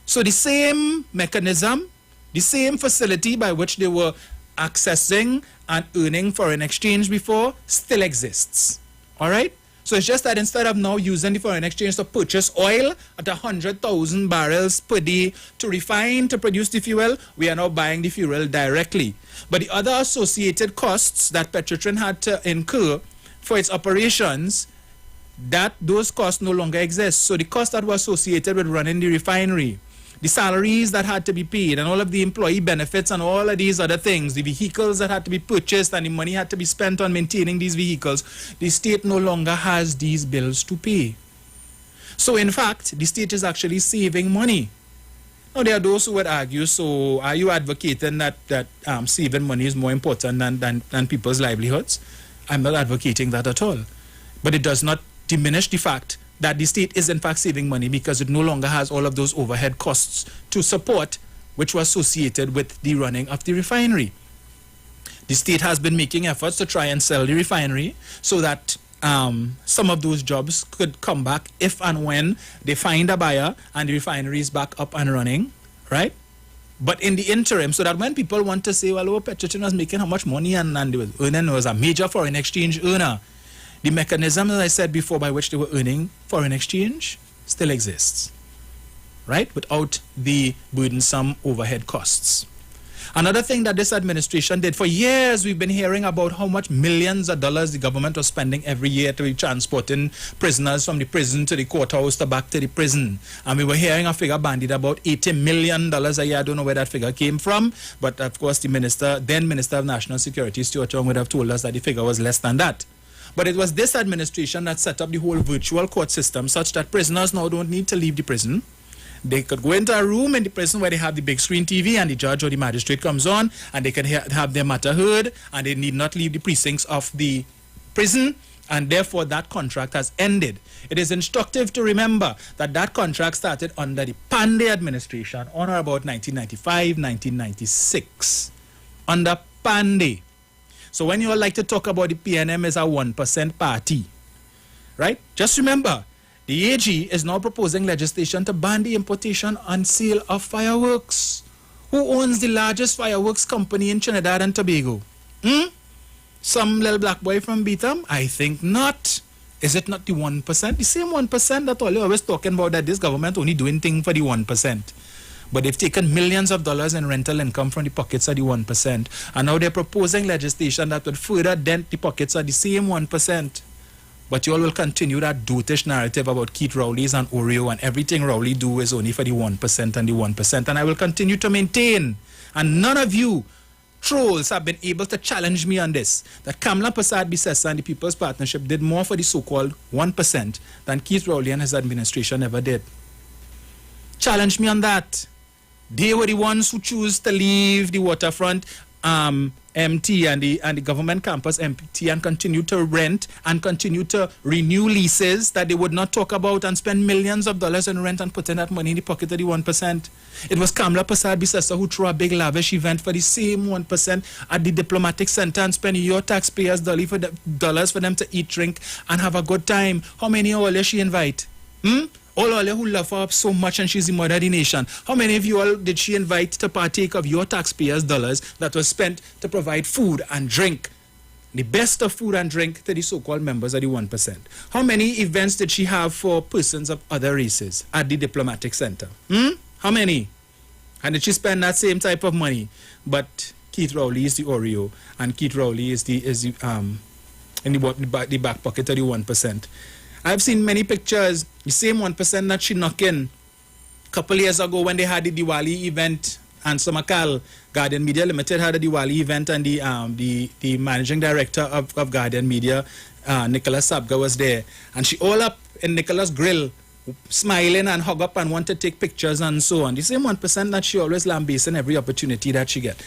So the same mechanism, the same facility by which they were accessing and earning foreign exchange before still exists. All right? So it's just that instead of now using the foreign exchange to purchase oil at 100,000 barrels per day to refine, to produce the fuel, we are now buying the fuel directly. But the other associated costs that Petrotrin had to incur for its operations, those costs no longer exist. So the costs that were associated with running the refinery, the salaries that had to be paid, and all of the employee benefits and all of these other things, the vehicles that had to be purchased and the money had to be spent on maintaining these vehicles, the state no longer has these bills to pay. So in fact, the state is actually saving money. Now there are those who would argue, so are you advocating that saving money is more important than people's livelihoods? I'm not advocating that at all. But it does not diminish the fact that the state is in fact saving money because it no longer has all of those overhead costs to support which were associated with the running of the refinery. The state has been making efforts to try and sell the refinery so that some of those jobs could come back if and when they find a buyer and the refinery is back up and running, right? But in the interim, so that when people want to say, well, Petrotin was making how much money and they was earning, was a major foreign exchange earner, the mechanism, as I said before, by which they were earning foreign exchange still exists, right? Without the burdensome overhead costs. Another thing that this administration did, for years we've been hearing about how much millions of dollars the government was spending every year to be transporting prisoners from the prison to the courthouse to back to the prison. And we were hearing a figure bandied about $80 million a year. I don't know where that figure came from, but of course the then Minister of National Security, Stuart Young, would have told us that the figure was less than that. But it was this administration that set up the whole virtual court system such that prisoners now don't need to leave the prison. They could go into a room in the prison where they have the big screen TV and the judge or the magistrate comes on and they can have their matter heard and they need not leave the precincts of the prison, and therefore that contract has ended. It is instructive to remember that that contract started under the Pandey administration on or about 1995, 1996. Under Pandey. So when you all like to talk about the PNM as a 1% party, right? Just remember, the AG is now proposing legislation to ban the importation and sale of fireworks. Who owns the largest fireworks company in Trinidad and Tobago? Some little black boy from Beetham? I think not. Is it not the 1%? The same 1% that all you're always talking about, that this government only doing things for the 1%. But they've taken millions of dollars in rental income from the pockets of the 1%. And now they're proposing legislation that would further dent the pockets of the same 1%. But you all will continue that dotish narrative about Keith Rowley's and Oreo, and everything Rowley do is only for the 1% and the 1%. And I will continue to maintain, and none of you trolls have been able to challenge me on this, that Kamla Persad-Bissessar and the People's Partnership did more for the so-called 1% than Keith Rowley and his administration ever did. Challenge me on that. They were the ones who choose to leave the waterfront empty and the government campus empty and continue to rent and continue to renew leases that they would not talk about and spend millions of dollars in rent and putting that money in the pocket of the 1%. It was Kamla Persad-Bissessar who threw a big lavish event for the same 1% at the Diplomatic Center and spend your taxpayers' dollars for them to eat, drink and have a good time. How many all she invite? All who love her up so much and she's the mother of the nation. How many of you all did she invite to partake of your taxpayers' dollars that was spent to provide food and drink, the best of food and drink, to the so-called members of the 1%? How many events did she have for persons of other races at the Diplomatic Center? How many? And did she spend that same type of money? But Keith Rowley is the Oreo, and Keith Rowley is in the back pocket of the 1%. I've seen many pictures, the same 1% that she knocked in a couple years ago when they had the Diwali event, and Somakal, Guardian Media Limited, had a Diwali event, and the managing director of Guardian Media, Nicholas Sabga, was there. And she all up in Nicholas' grill, smiling and hug up and want to take pictures and so on. The same 1% that she always lambasting every opportunity that she get.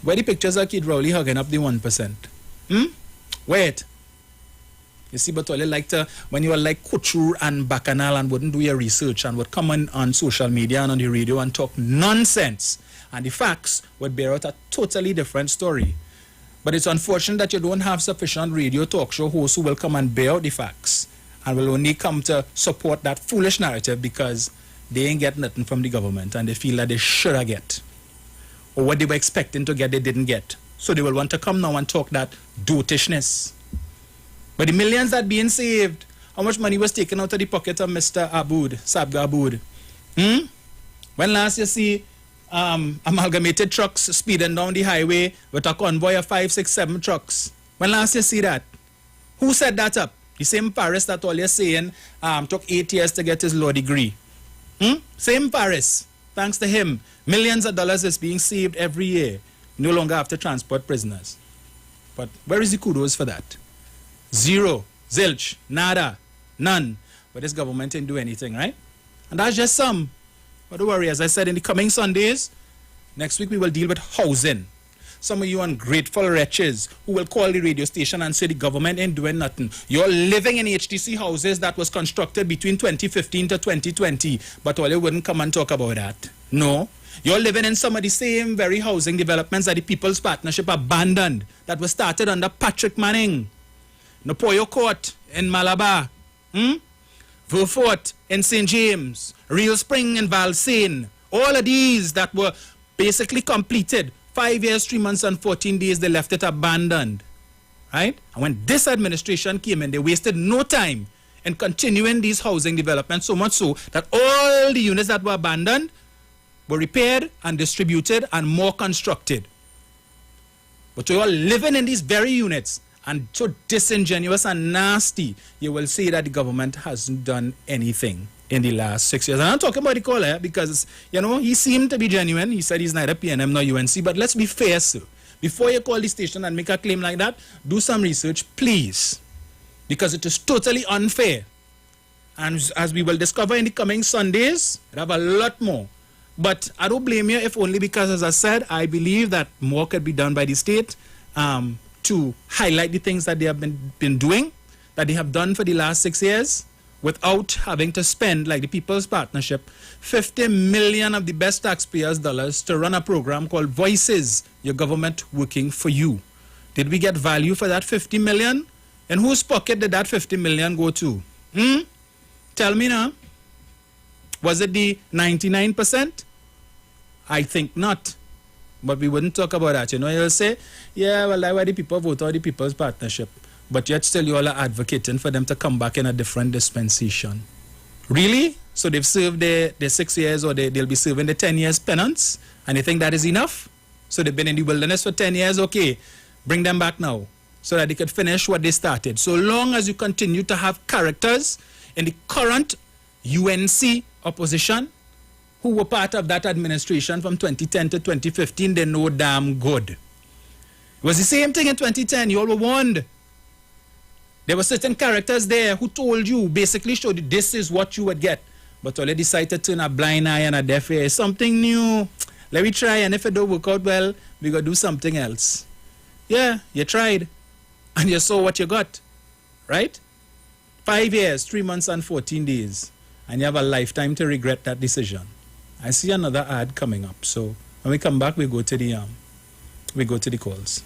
Where the pictures of Kid Rowley hugging up the 1%? Wait. You see, but all you like to, when you are like couture and bacchanal and wouldn't do your research and would come on social media and on the radio and talk nonsense, and the facts would bear out a totally different story. But it's unfortunate that you don't have sufficient radio talk show hosts who will come and bear out the facts and will only come to support that foolish narrative because they ain't get nothing from the government and they feel that they should have get. Or what they were expecting to get, they didn't get. So they will want to come now and talk that dotishness. But the millions that being saved, how much money was taken out of the pocket of Mr. Sabga Abood? When last you see amalgamated trucks speeding down the highway with a convoy of 5, 6, 7 trucks? When last you see that? Who set that up? The same Paris that all you're saying took 8 years to get his law degree. Same Paris. Thanks to him, millions of dollars is being saved every year. No longer have to transport prisoners. But where is the kudos for that? Zero, zilch, nada, none. but this government didn't do anything, right? And that's just some. But don't worry, as I said, in the coming Sundays, next week we will deal with housing. Some of you ungrateful wretches who will call the radio station and say the government ain't doing nothing. You're living in HTC houses that was constructed between 2015 to 2020, but all you wouldn't come and talk about that. No. You're living in some of the same very housing developments that the People's Partnership abandoned, that was started under Patrick Manning. Napoyo Court in Malabar. Verfort in St. James. Real Spring in Valsayn. All of these that were basically completed. 5 years, 3 months, and 14 days, they left it abandoned. Right? And when this administration came in, they wasted no time in continuing these housing developments, so much so that all the units that were abandoned were repaired and distributed and more constructed. But you're living in these very units and so disingenuous and nasty, you will say that the government hasn't done anything in the last 6 years. And I'm talking about the caller because, you know, he seemed to be genuine. He said he's neither PNM nor UNC, but let's be fair, sir. Before you call the station and make a claim like that, do some research, please, because it is totally unfair. And as we will discover in the coming Sundays, we have a lot more. But I don't blame you, if only because, as I said, I believe that more could be done by the state to highlight the things that they have been doing, that they have done for the last 6 years, without having to spend, like the People's Partnership, 50 million of the best taxpayers' dollars to run a program called Voices, your government working for you. Did we get value for that 50 million? And whose pocket did that 50 million go to? Tell me now. Was it the 99%? I think not. But we wouldn't talk about that. You know, you'll say, yeah, well, that's why the people vote out the People's Partnership. But yet still you all are advocating for them to come back in a different dispensation. Really? So they've served their 6 years, or they'll be serving the 10 years penance, and you think that is enough? So they've been in the wilderness for 10 years, okay, bring them back now so that they could finish what they started. So long as you continue to have characters in the current UNC opposition who were part of that administration from 2010 to 2015, they know damn good. It was the same thing in 2010. You all were warned. There were certain characters there who told you, basically showed you this is what you would get. But all they decided to turn a blind eye and a deaf ear. Something new. Let me try, and if it don't work out well, we gotta do something else. Yeah, you tried. And you saw what you got. Right? 5 years, 3 months, and 14 days. And you have a lifetime to regret that decision. I see another ad coming up. So when we come back, we go to the calls.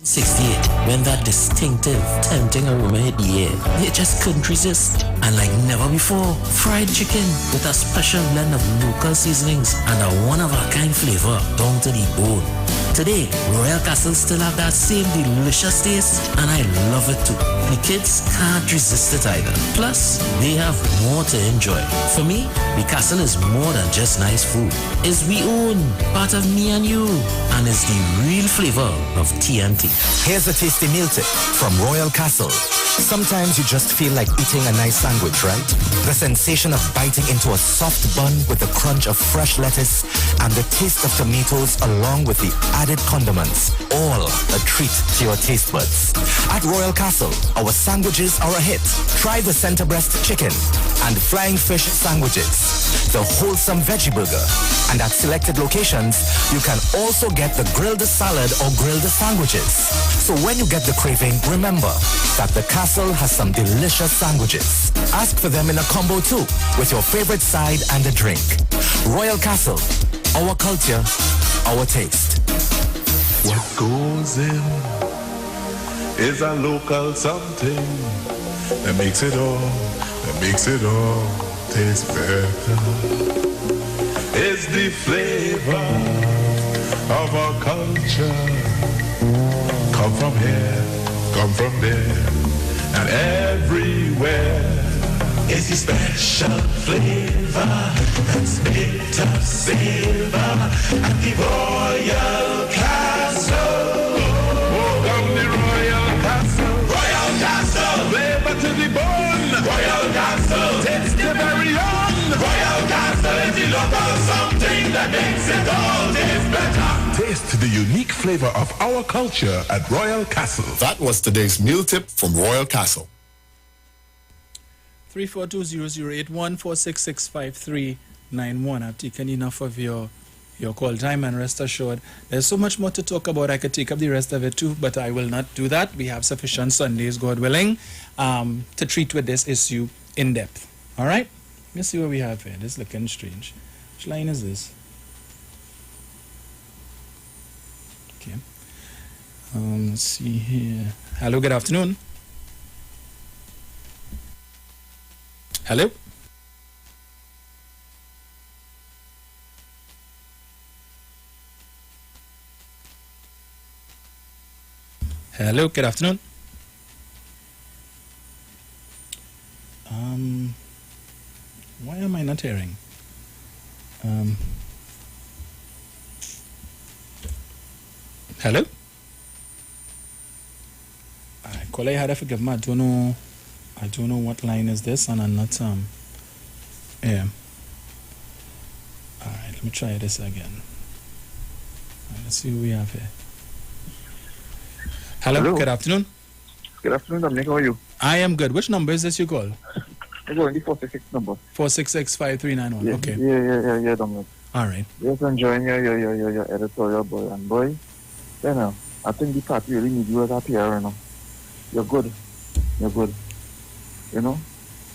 68, when that distinctive, tempting aroma hit the air, you just couldn't resist. And like never before, fried chicken with a special blend of local seasonings and a one-of-a-kind flavor down to the bone. Today, Royal Castle still have that same delicious taste, and I love it too. The kids can't resist it either. Plus, they have more to enjoy. For me, the castle is more than just nice food. It's we own, part of me and you, and it's the real flavor of TNT. Here's a tasty meal tip from Royal Castle. Sometimes you just feel like eating a nice sandwich, right? The sensation of biting into a soft bun with the crunch of fresh lettuce and the taste of tomatoes along with the added condiments, all a treat to your taste buds. At Royal Castle, our sandwiches are a hit. Try the center breast chicken and flying fish sandwiches, the wholesome veggie burger, and at selected locations, you can also get the grilled salad or grilled sandwiches. So when you get the craving, remember that the Castle has some delicious sandwiches. Ask for them in a combo too, with your favorite side and a drink. Royal Castle, our culture, our taste. What goes in is a local something that makes it all taste better. It's the flavor of our culture. Come from here, come from there, and everywhere. It's the special flavor that's made to savor at the Royal Castle. Welcome the Royal Castle. Royal Castle. Flavor to the bone. Royal Castle. Taste the very own. Royal Castle is the local something that makes it all taste better. Taste the unique flavor of our culture at Royal Castle. That was today's meal tip from Royal Castle. 342-0081, 466-5391. I've taken enough of your call time, and rest assured, there's so much more to talk about. I could take up the rest of it too, but I will not do that. We have sufficient Sundays, God willing, to treat with this issue in depth. All right? Let's see what we have here. This is looking strange. Which line is this? Okay. Let's see here. Hello, good afternoon. Hello? Hello, good afternoon. Why am I not hearing? Hello? Caller, you had to forgive me. I don't know what line is this, and I'm not yeah. Alright, let me try this again. Let's see who we have here. Hello, good afternoon. Good afternoon, Dominic. How are you? I am good. Which number is this you call? I'm going the 466 number. 466-5391. Yeah, Okay. Yeah, Dominic. All right. Just enjoying your editorial, boy. And boy, you know, I think the party really need you as a PR, you know. You're good. You know.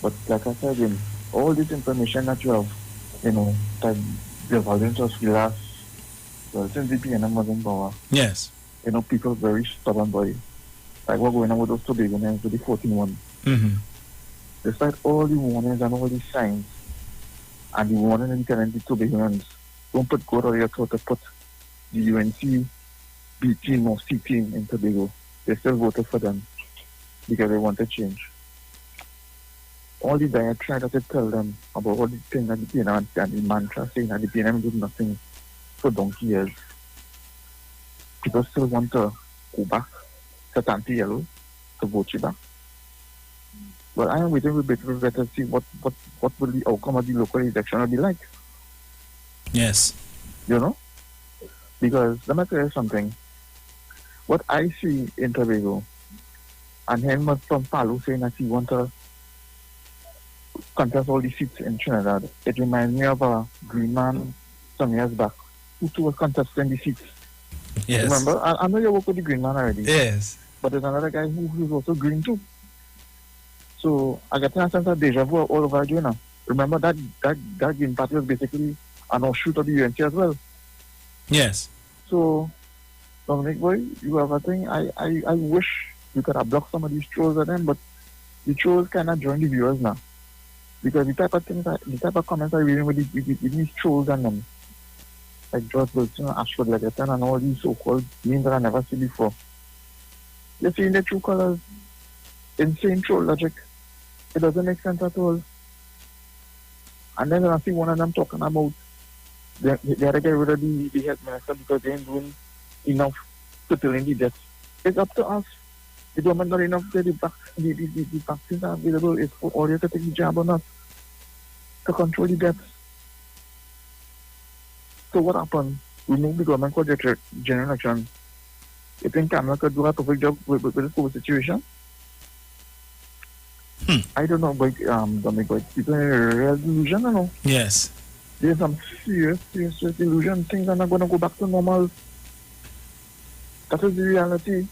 But like I said, all this information that you have, you know, that the violence of last, well, since the PNM was in power. Yes. You know, people very stubborn, boy. Like what's going on with those Tobago names with the 14-1. Mm-hmm. Despite all the warnings and all the signs, and the warning and telling the Tobagonians, don't put God or your thought to put the UNC B team or C team in Tobago. They still voted for them because they want to change. All the diatribe that they tell them about all the things that the PNM and the mantra saying that the PNM did nothing for donkey years. People still want to go back to anti-yellow to vote you back. But I am waiting with better to see what will the outcome of the local election will be like. Yes. You know? Because let me tell you something. What I see in Tobago, and him from Palu saying that he wants to contest all the seats in Trinidad, it reminds me of a green man some years back who was contesting the seats. Yes. Remember? I know you work with the green man already. Yes. But there's another guy who's also green too. So I get a sense of deja vu all over again now. Remember that Green Party was basically an offshoot of the UNC as well. Yes. So, Dominic boy, you have a thing. I wish you could have blocked some of these trolls at them, but the trolls cannot join the viewers now. Because the type of comments I'm reading with these trolls and them, like George Wilson, Ashford Legaton, and all these so-called names that I never seen before. You're seeing the true colors. Insane troll logic. It doesn't make sense at all. And then I see one of them talking about they had to get rid of the health minister because they ain't doing enough to fill in the deaths. It's up to us. The government not enough the vaccines are available. It's for all you to take the jab on us to control the deaths. So what happened? We moved the government for the general election. You think Kamala could do a perfect job with this COVID situation? I don't know, but Dominic, but people are in real delusion, you know. Yes. There's some serious delusion. Things are not going to go back to normal. That is the reality.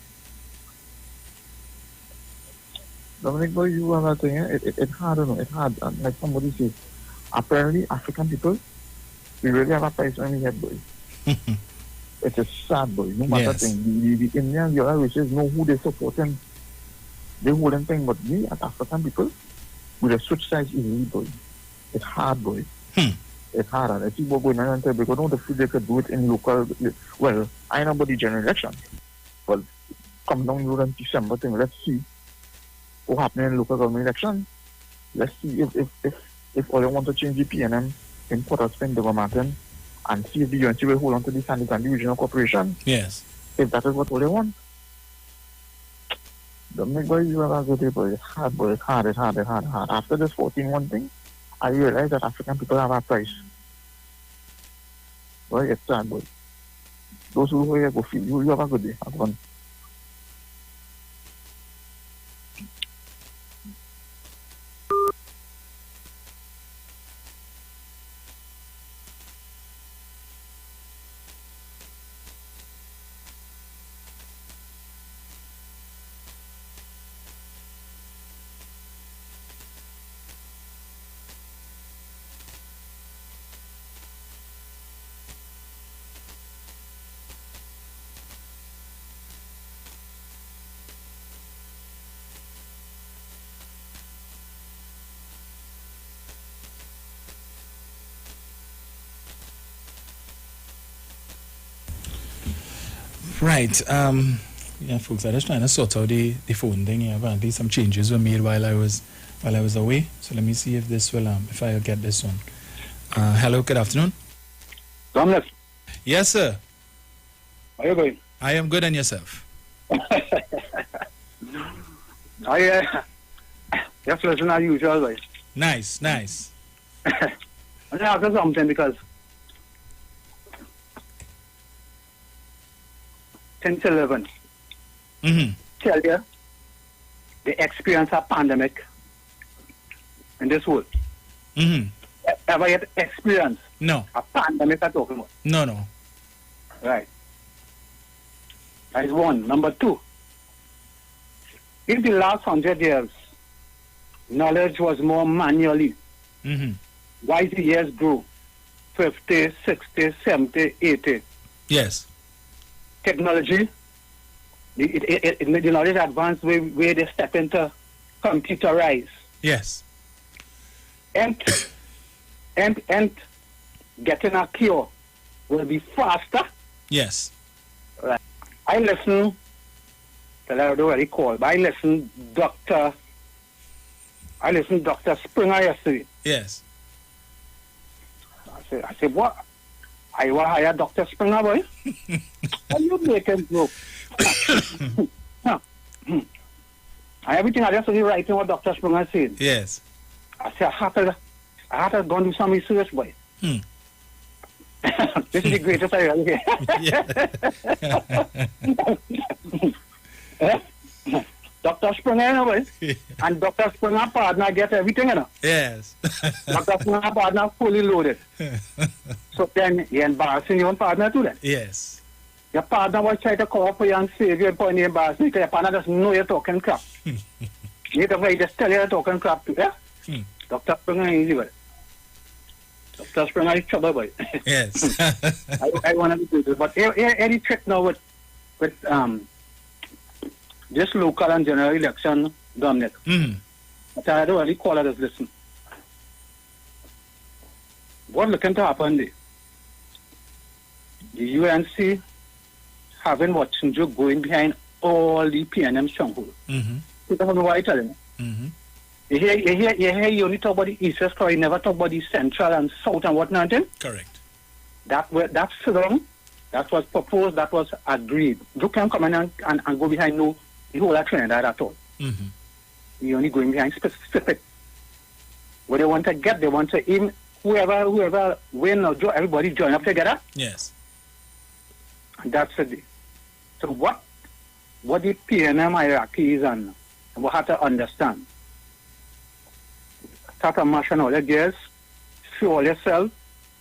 Dominic, boy, you have a thing. It's hard, you know. It's hard. And like somebody says, apparently African people, we really have a price on the head, boy. It's a sad, boy. No matter thing. The Indians, the other races know who they support and they hold them thing, but we as African people, we just switch sides easily, boy. It's hard, boy. It's hard. And I see what going on there because no the food they could do it in local. Well, I know about the general election. Well, come down during December thing. Let's see what happens in local government election. Let's see if all you want to change the PNM in Port of Spain, Martin, and see if the UNC will hold on to the Sandy County Regional Corporation. Yes. If that is what all they want. Dominic, boy, you have a good day, boy. It's hard, boy. It's hard. After this 14-1 thing, I realized that African people have a price. Boy, it's sad, boy. Those who are here go feel. You have a good day. Have fun. Right. Yeah, folks, I was trying to sort out the phone thing here. Apparently, some changes were made while I was away. So let me see if this will if I get this one. Hello, good afternoon. Dominic. Yes, sir. How are you going? I am good, and yourself? Just listen as usual, right? Nice. I have something because since 11, tell you the experience of pandemic in this world. Ever yet experience? No. A pandemic I'm talking about? No. Right. That is one. Number two, in the last 100 years, knowledge was more manually. Why the years grew? 50, 60, 70, 80. Yes. Technology, the knowledge advanced where they step into computerized. Yes. And getting a cure will be faster. Yes. Right. I listen, I don't know what he called, but I listened Dr. Springer yesterday. Yes. I said, what? I will hire Dr. Springer, boy. Are you making joke? And everything I just was writing what Dr. Springer said. Yes. I said, I had to go and do some research, boy. This is the greatest I ever hear. Dr. Springer, you know, boy. And Dr. Springer partner get everything, you know. Yes. Dr. Springer partner fully loaded. So then you're embarrassing your own partner too then. Yes. Your partner will try to call up for you and save you and point you embarrassing because your partner doesn't know you're talking crap. You need to just tell you you're talking crap too, yeah? Dr. Springer is easy, boy. Dr. Springer is trouble, boy. Yes. I want to do this, but any trick now with this local and general election, Dominic. But I don't really call it as listen. What looking to happen there? The UNC having watching you going behind all the PNM stronghold. You don't know why I tell you. You hear you only talk about the east story, you never talk about the central and south and whatnot. Correct. That's wrong. That was proposed, that was agreed. You can't come in and go behind the whole of Trinidad at all. You're only going behind specific. What they want to get, they want to aim whoever win or draw, everybody join up together. Yes. And that's it. So what the PNM hierarchy is and we have to understand. Start a march on all your gears, show all yourself,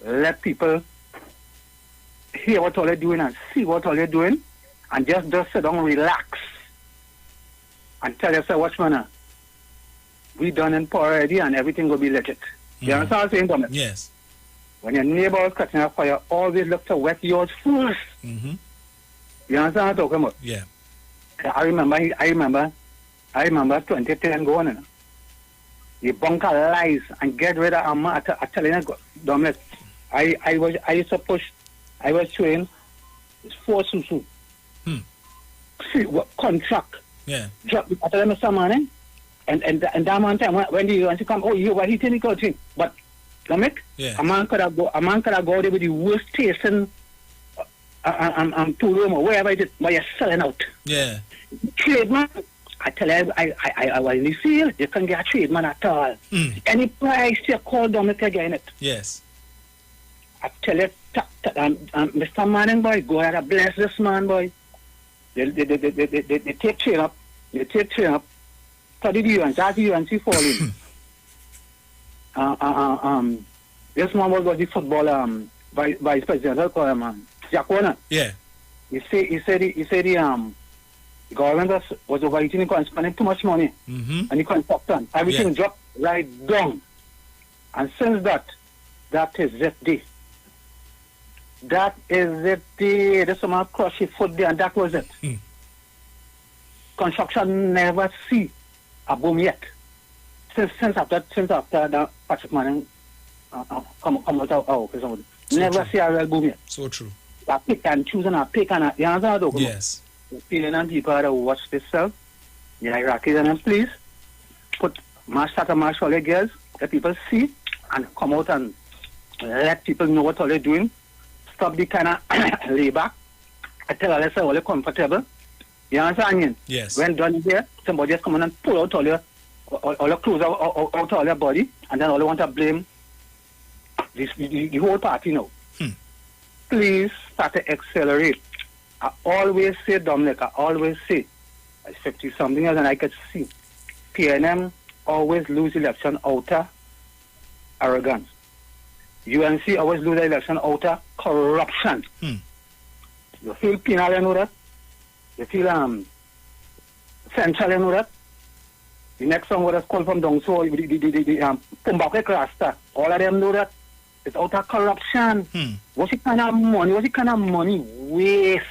let people hear what all you're doing and see what all you're doing, and just sit down, relax, and tell yourself, what's man, we done in power already and everything will be legit. You understand what I'm saying, Dominic? Yes. When your neighbor is catching a fire, always look to wet yours first. You understand what I'm talking about? Yeah. I remember 2010 going in. You bunker lies and get rid of I'm telling you, Dominic, I used to push, I was trained, it's 4 susu. See what contract. Yeah. Drop I tell them some money. And that man time when the UNC come, oh you what he technical thing. But Dominic, a man could have go there with the worst taste and two room or wherever it is, but you're selling out. Yeah. Trade man, I tell you, I was in the field, you can't get a trade man at all. Any price you call Dominic again it. Yes. I tell you, Mr. Manning boy, go ahead and bless this man boy. They take train up, study the UNC, as the UNC falling. This man was the football vice president, I'll call him Jack Warner. Yeah. He said the government was overeating and spending too much money. And he couldn't stop done. Everything dropped right down. And since that is that day. That is it day. The summer crushed his foot there and that was it. Construction never see a boom yet. Since after the Patrick Manning come out of our office. Never see a real boom yet. So true. I pick and choose and I pick and I, you understand? Yes. The feeling and people that watch this stuff, the Iraqis and them, please, start a march for all the girls, let people see, and come out and let people know what all they're doing. Stop the kind of lay back. I tell all they all they're comfortable. You understand? Yes. When done here, somebody just come in and pull out all your clothes out all your body, and then all they want to blame the whole party now. Please start to accelerate. I always say, Dominic, I always say, I 50 something else and I could see. PNM always lose election out of arrogance. UNC always lose the election out of corruption. You feel penal, you know that? You feel central, you know that? The next song was called from down so the Pumbake Rasta. All of them know that. It's out of corruption. What's the kind of money waste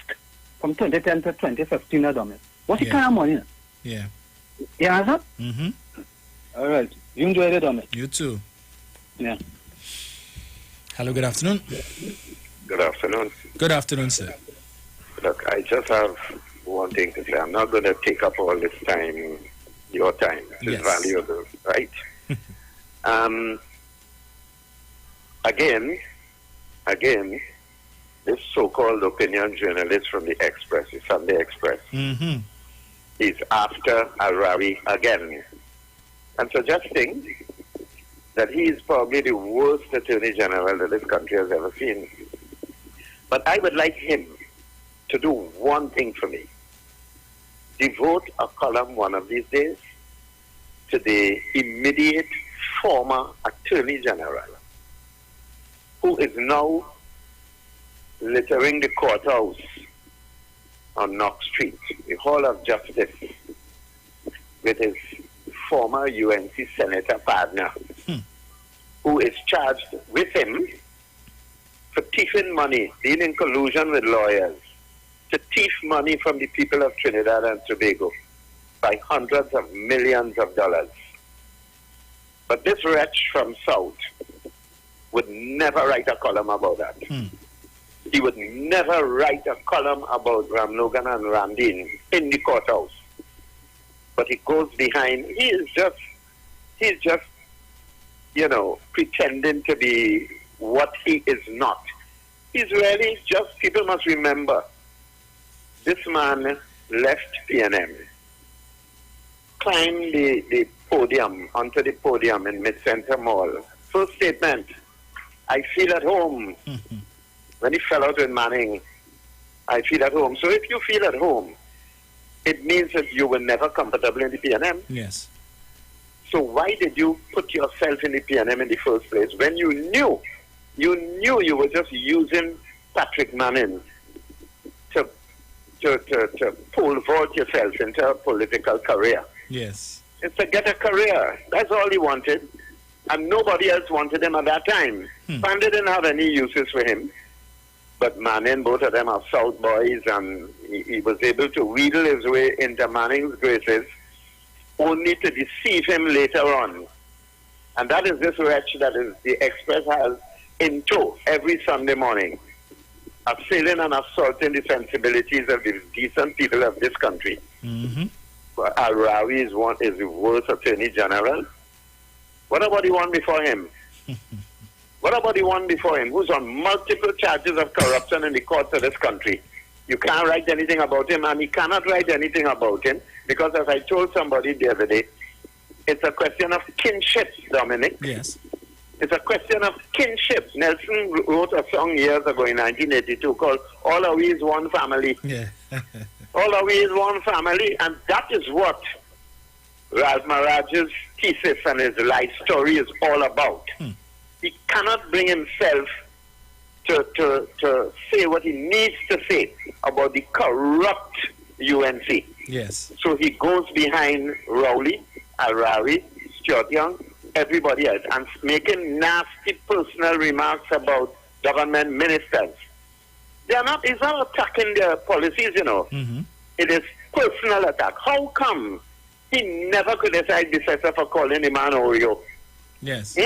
from 2010 to 2015, Dominic? What's the kind of money? Yeah. You understand? All right. You enjoy it, Dominic. You too. Yeah. Hello, good afternoon. Good afternoon. Good afternoon, sir. Look, I just have one thing to say. I'm not going to take up all this time, your time. It's valuable, right? Again, this so-called opinion journalist from the Express, the Sunday Express, is after Arawi again. And suggesting that he is probably the worst Attorney General that this country has ever seen. But I would like him to do one thing for me. Devote a column one of these days to the immediate former Attorney General, who is now littering the courthouse on Knox Street, the Hall of Justice, with his former UNC Senator partner, who is charged with him for thieving money, being in collusion with lawyers, to thief money from the people of Trinidad and Tobago by hundreds of millions of dollars. But this wretch from South would never write a column about that. He would never write a column about Ram Logan and Ramdeen in the courthouse. But he goes behind, he's just, pretending to be what he is not. He's really just, people must remember, this man left PNM, climbed the podium, onto the podium in Mid-Center Mall. First statement, I feel at home. When he fell out with Manning, I feel at home. So if you feel at home, it means that you were never comfortable in the PNM. Yes. So why did you put yourself in the PNM in the first place when you knew you were just using Patrick Manning to pole vault yourself into a political career? Yes. It's to get a career. That's all he wanted. And nobody else wanted him at that time. Pandey didn't have any uses for him. But Manning, both of them are South boys, and he was able to wheedle his way into Manning's graces, only to deceive him later on. And that is this wretch that is the Express has in tow every Sunday morning, assailing and assaulting the sensibilities of the decent people of this country. Arawi is the worst Attorney General. What about the one before him? What about the one before him, who's on multiple charges of corruption in the courts of this country? You can't write anything about him, and he cannot write anything about him, because as I told somebody the other day, it's a question of kinship, Dominic. Yes. It's a question of kinship. Nelson wrote a song years ago in 1982 called All Are We Is One Family. Yeah. All Are We Is One Family, and that is what Ralph Maraj's thesis and his life story is all about. He cannot bring himself to say what he needs to say about the corrupt UNC. Yes. So he goes behind Rowley, Arawi, Stuart Young, everybody else, and making nasty personal remarks about government ministers. They are not, he's not attacking their policies, you know. It is personal attack. How come he never criticized the sector for calling the man Oreo? Yes.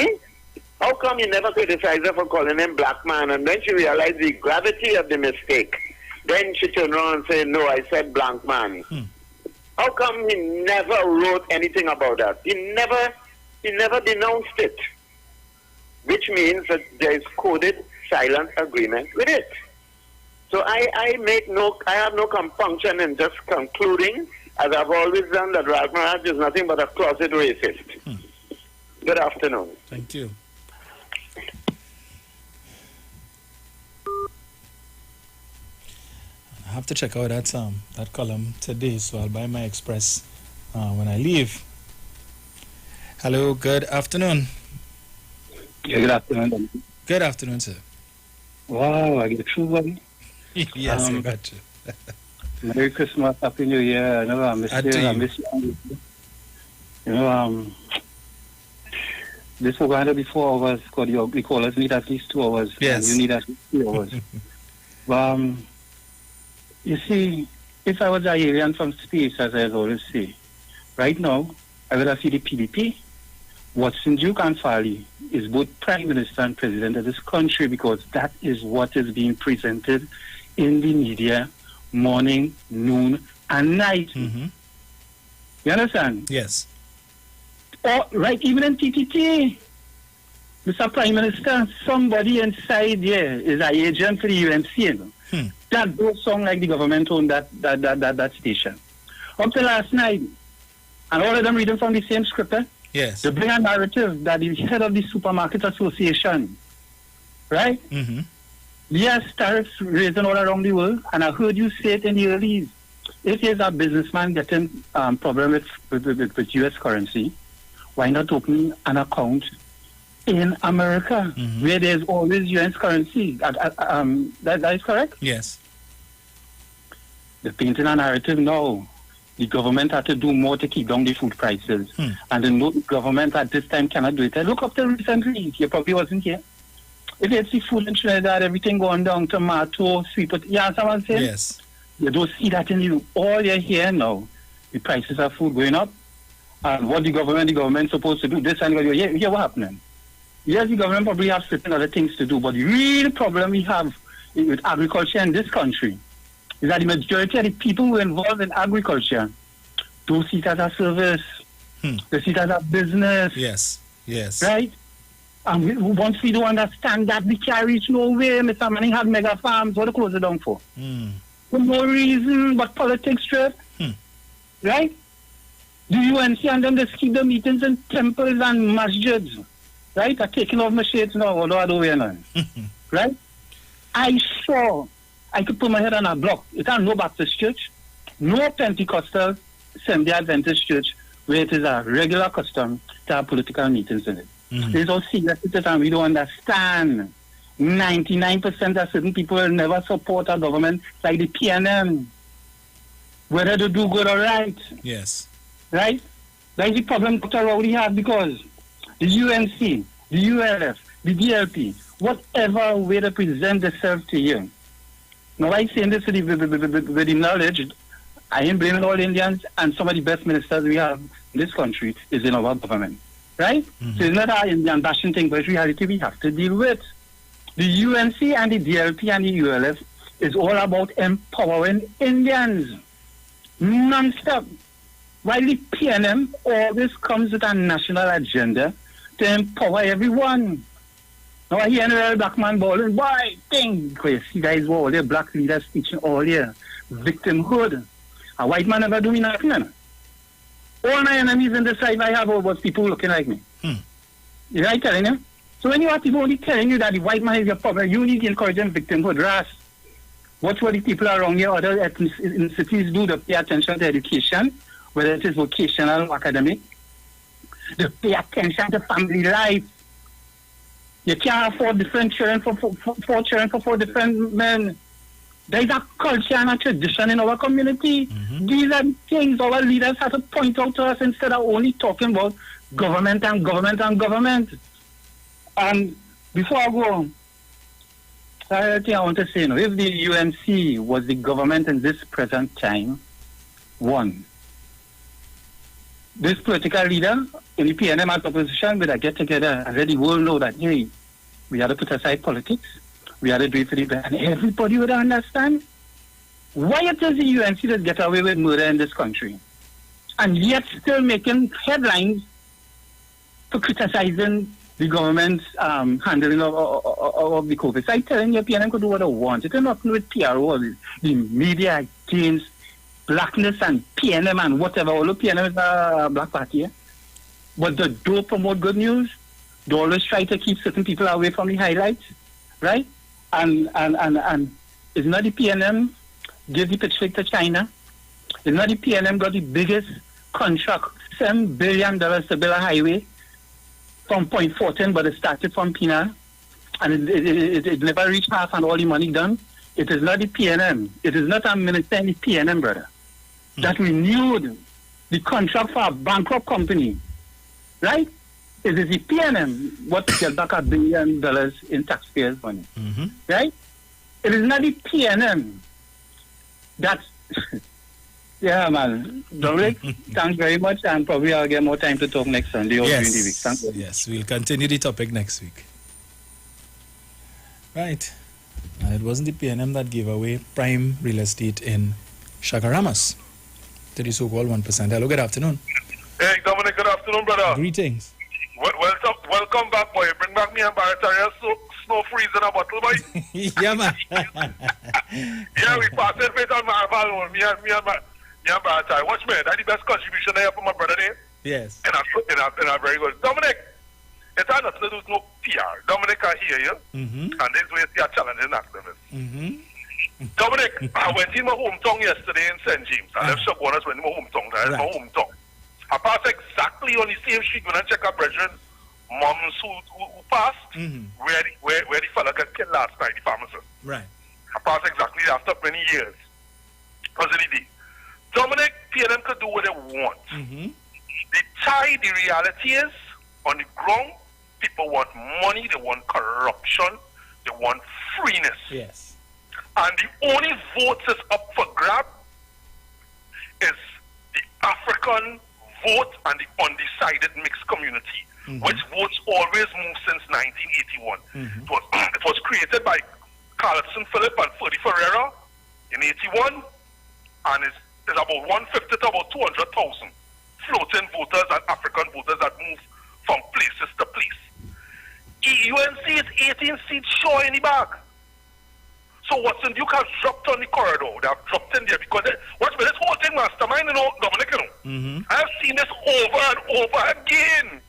How come you never criticized her for calling him black man? And then she realized the gravity of the mistake. Then she turned around and said, no, I said blank man. How come he never wrote anything about that? He never denounced it. Which means that there is coded silent agreement with it. So I have no compunction in just concluding, as I've always done, that Ralph Maharaj is nothing but a closet racist. Good afternoon. Thank you. I have to check out that column today, so I'll buy my Express when I leave. Hello, good afternoon. Yeah, good afternoon. Good afternoon, sir. Wow, I get through, buddy. Yes, I got you. Merry Christmas, Happy New Year. I know I miss you. I miss you. You know, this was going to be 4 hours, because we call us need at least 2 hours. Yes. And you need at least 3 hours. But, you see, if I was an alien from space, as I always say, right now, I would have seen the PDP. Watson, Duke, and Farley is both Prime Minister and President of this country, because that is what is being presented in the media morning, noon, and night. You understand? Yes. Or, right, even in TTT, Mr. Prime Minister, somebody inside there is an agent for the UNC. You know? That goes song like the government owned that station. Up to last night, and all of them reading from the same script, yes. They bring a narrative that the head of the Supermarket Association, right? Yes, tariffs raising all around the world, and I heard you say it in the earlies. If there's a businessman getting problem with U.S. currency, why not open an account in America, where there's always U.S. currency? That is correct? Yes. They're painting a narrative now. The government had to do more to keep down the food prices. And the government at this time cannot do it. I look up to recently, you probably wasn't here. If you see food in Trinidad, everything going down, tomato, sweet potato, you know what I'm saying? Yes. You don't see that in you. All you're here now, the prices of food going up. And what the government supposed to do, this and that, yeah, what happening? Yes, the government probably has certain other things to do, but the real problem we have with agriculture in this country is that the majority of the people who are involved in agriculture don't see it as a service. They see it as a business. Yes, yes. Right? And once we don't understand that, we can't reach nowhere. Mr. Manning had mega farms. What to close it down for? For no reason but politics, straight. Right? The UNC and them, they keep the meetings in temples and masjids. Right? I'm taking off my shades now, although I don't wear none. Right? I could put my head on a block. It has no Baptist church, no Pentecostal, Seventh-day Adventist church, where it is a regular custom to have political meetings in it. There's all serious and we don't understand. 99% of certain people will never support a government like the PNM, whether they do good or right. Yes. Right? That's the problem Dr. Rowley has, because the UNC, the ULF, the DLP, whatever way they present themselves to you. Now, I'm saying this with the knowledge, I am blaming all Indians, and some of the best ministers we have in this country is in our government. Right? So it's not our Indian bashing thing, but it's reality we have to deal with. The UNC and the DLP and the ULF is all about empowering Indians. Non-stop. While the PNM always comes with a national agenda to empower everyone. Now I hear a black man balling, why? Because you guys were all the black leaders teaching all their victimhood. A white man never do me nothing. All my enemies in the side I have was people looking like me. You know what I'm telling you? So when you have people only telling you that the white man is your problem, you need to encourage them victimhood. Ras. Watch what the people around here, other ethnicities do to pay attention to education, whether it is vocational or academic. They pay attention to family life. You can't afford different children for four children for 4 different men. There is a culture and a tradition in our community. These are things our leaders have to point out to us instead of only talking about government and government and government. And before I go on, I think I want to say, if the UNC was the government in this present time, one, this political leader in the PNM and opposition would get together and let the world know that, hey, we had to put aside politics. We had to do it for the best. And everybody would understand why it is the UNC that get away with murder in this country. And yet still making headlines for criticizing the government's handling of the COVID. So I'm telling you, PNM could do what they want. It has nothing with PRO, the media against blackness and PNM and whatever. Although PNM is a black party, but they do promote good news. They always try to keep certain people away from the highlights, right? And it's not the PNM give the Pacific to China. It's not the PNM got the biggest contract, $7 billion to build a highway from Point 14, but it started from Pina, and it never reached half and all the money done. It is not the PNM. It is not a minister in the PNM, brother, that renewed the contract for a bankrupt company, right? It is the PNM what get back $1 billion in taxpayers' money, right? It is not the PNM that... Yeah, man. Dominic, thanks very much, and probably I'll get more time to talk next Sunday or during the week. Thanks. Yes, we'll continue the topic next week. Right. And it wasn't the PNM that gave away prime real estate in Chagaramas to the so-called 1%. Hello, good afternoon. Hey, Dominic, good afternoon, brother. Greetings. Welcome back, boy. Bring back me and Barataria snow freeze in a bottle, boy. Yeah, man. Yeah, we passed it with on Marvel. Me and Barataria. Watch me. That's the best contribution I have from my brother there. Yes. And I'm very good. Dominic, it has nothing to do with no PR. Dominic can hear you. And this way you are challenging activists. Dominic, I went in my hometown yesterday in St. James. I left Chaguanas went in my hometown. That's my hometown. I passed exactly on the same street when I check our brethren, moms who passed, where the fella got killed last night, the pharmacist. Right. I passed exactly after many years. Was it the Dominic, PNM could do what they want. The reality is, on the ground, people want money, they want corruption, they want freeness. Yes. And the only vote that's up for grab is the African vote and the undecided mixed community, which votes always move since 1981. It was created by Carlson Phillip and Ferdy Ferreira in 81, and it's about 150 to about 200,000 floating voters and African voters that move from places to place. UNC is 18 seats sure in the bag. So Watson Duke has dropped on the corridor. They have dropped in there because watch me, this whole thing, mastermind, Dominic, I have seen this over and over again.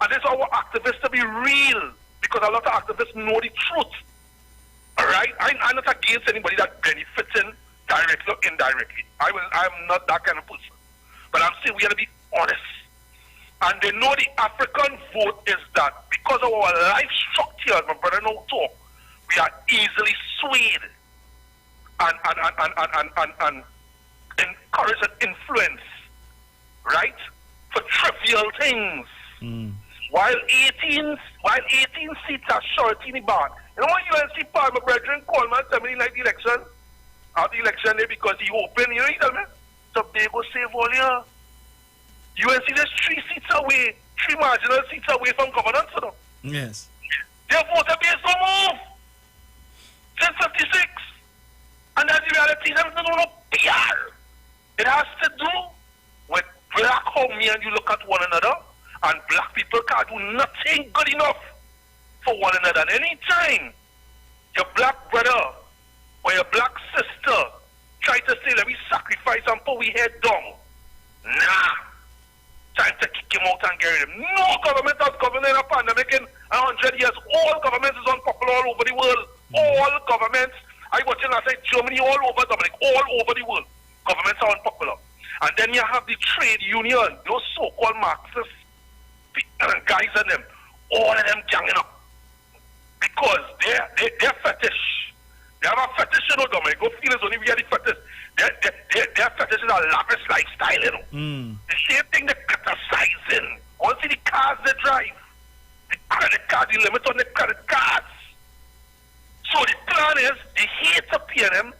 And this is our activists to be real, because a lot of activists know the truth. Alright? I'm not against anybody that benefiting directly or indirectly. I'm not that kind of person. But I'm saying we have to be honest. And they know the African vote is that because of our life structure, my brother no talk, we are easily swayed and encouraged and influenced, right? For trivial things. While 18 seats are short in the bag. You know what UNC part, my brethren called me and tell me like the election, at the election day because he opened, you know, he tell me, Tobago save all here. UNC is 3 seats away, 3 marginal seats away from governance, you know. Yes. Their voter base don't move. Since 56. And that's the reality. There's no PR. It has to do with black, how me and you look at one another, and black people can't do nothing good enough for one another. And any time your black brother or your black sister try to say, let me sacrifice and put we head down. Nah. Time to kick him out and get rid of him. No government has governed in a pandemic in 100 years. All governments is unpopular all over the world. All governments. I watch it last night, Germany, all over, Dominic, all over the world. Governments are unpopular. And then you have the trade union, those so-called Marxist guys and them, all of them ganging up. Because they're fetish. They have a fetish, you know, Dominic. Go feel it's only we are the fetish. Their fetish is a lavish lifestyle, you know. The same thing they're criticizing. Also the cars they drive. The credit card, the limit on the credit cards. So the plan is, they hate the PNM,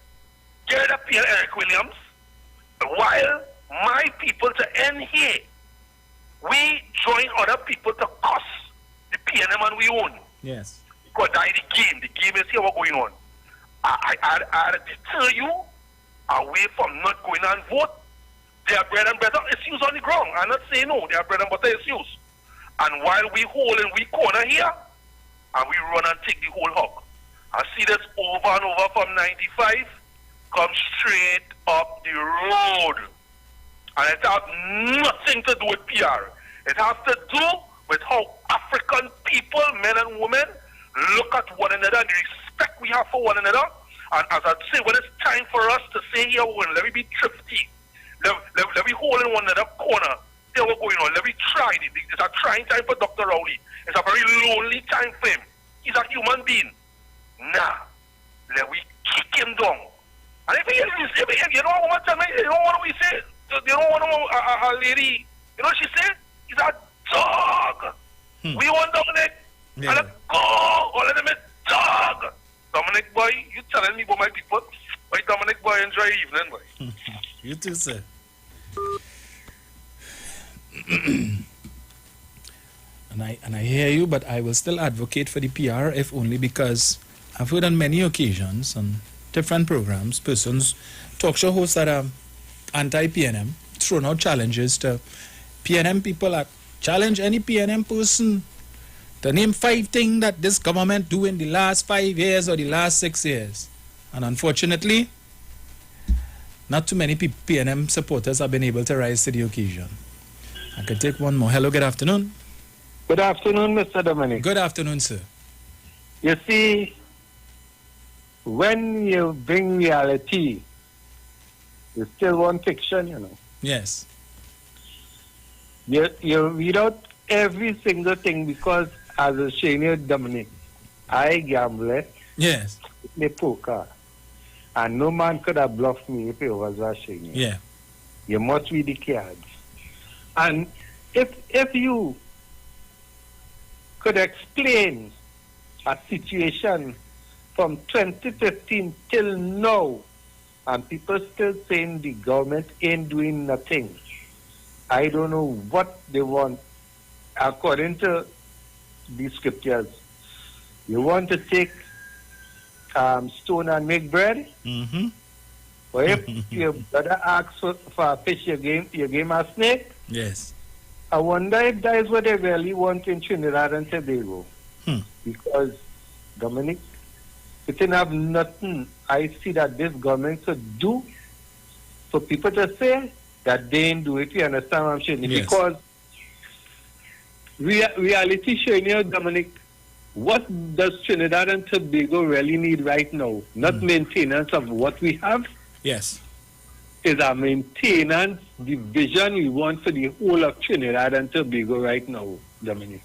get up here Eric Williams, while my people to end here we join other people to cost the PNM and we own. Yes. Because that is the game. The game is here what's going on. I deter you away from not going and vote. There are bread and butter issues on the ground. I'm not saying no, there are bread and butter issues. And while we hold in we corner here, and we run and take the whole hog. I see this over and over from 95, come straight up the road. And it has nothing to do with PR. It has to do with how African people, men and women, look at one another and the respect we have for one another. And as I say, when it's time for us to say here, let me be thrifty. Let me hold in one another corner. There what's going on. Let me try. It's a trying time for Dr. Rowley. It's a very lonely time for him. He's a human being. Nah. Let me kick him down. And if you know what tell me, you know what we say? You don't want a lady, you know what she said? He's a dog. We want Dominic. Yeah. And go. All of them is dog. Dominic boy, you telling me about my people? Boy, Dominic boy, enjoy your evening, boy. You too, sir. And I hear you, but I will still advocate for the PR, if only because I've heard on many occasions on different programs, persons, talk show hosts that are anti-PNM, thrown out challenges to PNM people that challenge any PNM person to name 5 things that this government do in the last 5 years or the last 6 years. And unfortunately, not too many PNM supporters have been able to rise to the occasion. I could take one more. Hello, good afternoon. Good afternoon, Mr. Dominic. Good afternoon, sir. You see, when you bring reality, you still want fiction, you know. Yes. You read out every single thing because as a senior Dominic, I gamble, yes, play poker, and no man could have bluffed me if it was a senior. Yeah. You must read the cards. And if you could explain a situation from 2015 till now, and people still saying the government ain't doing nothing, I don't know what they want. According to the scriptures, you want to take stone and make bread? Mm-hmm. Or if your brother asks for a fish, you game a snake? Yes. I wonder if that is what they really want in Trinidad and Tobago. Because, Dominic, it didn't have nothing I see that this government could do for people to say that they ain't do it. You understand what I'm saying? Yes. Because reality showing you, Dominic, what does Trinidad and Tobago really need right now? Not maintenance of what we have. Yes. Is a maintenance, the vision we want for the whole of Trinidad and Tobago right now, Dominic.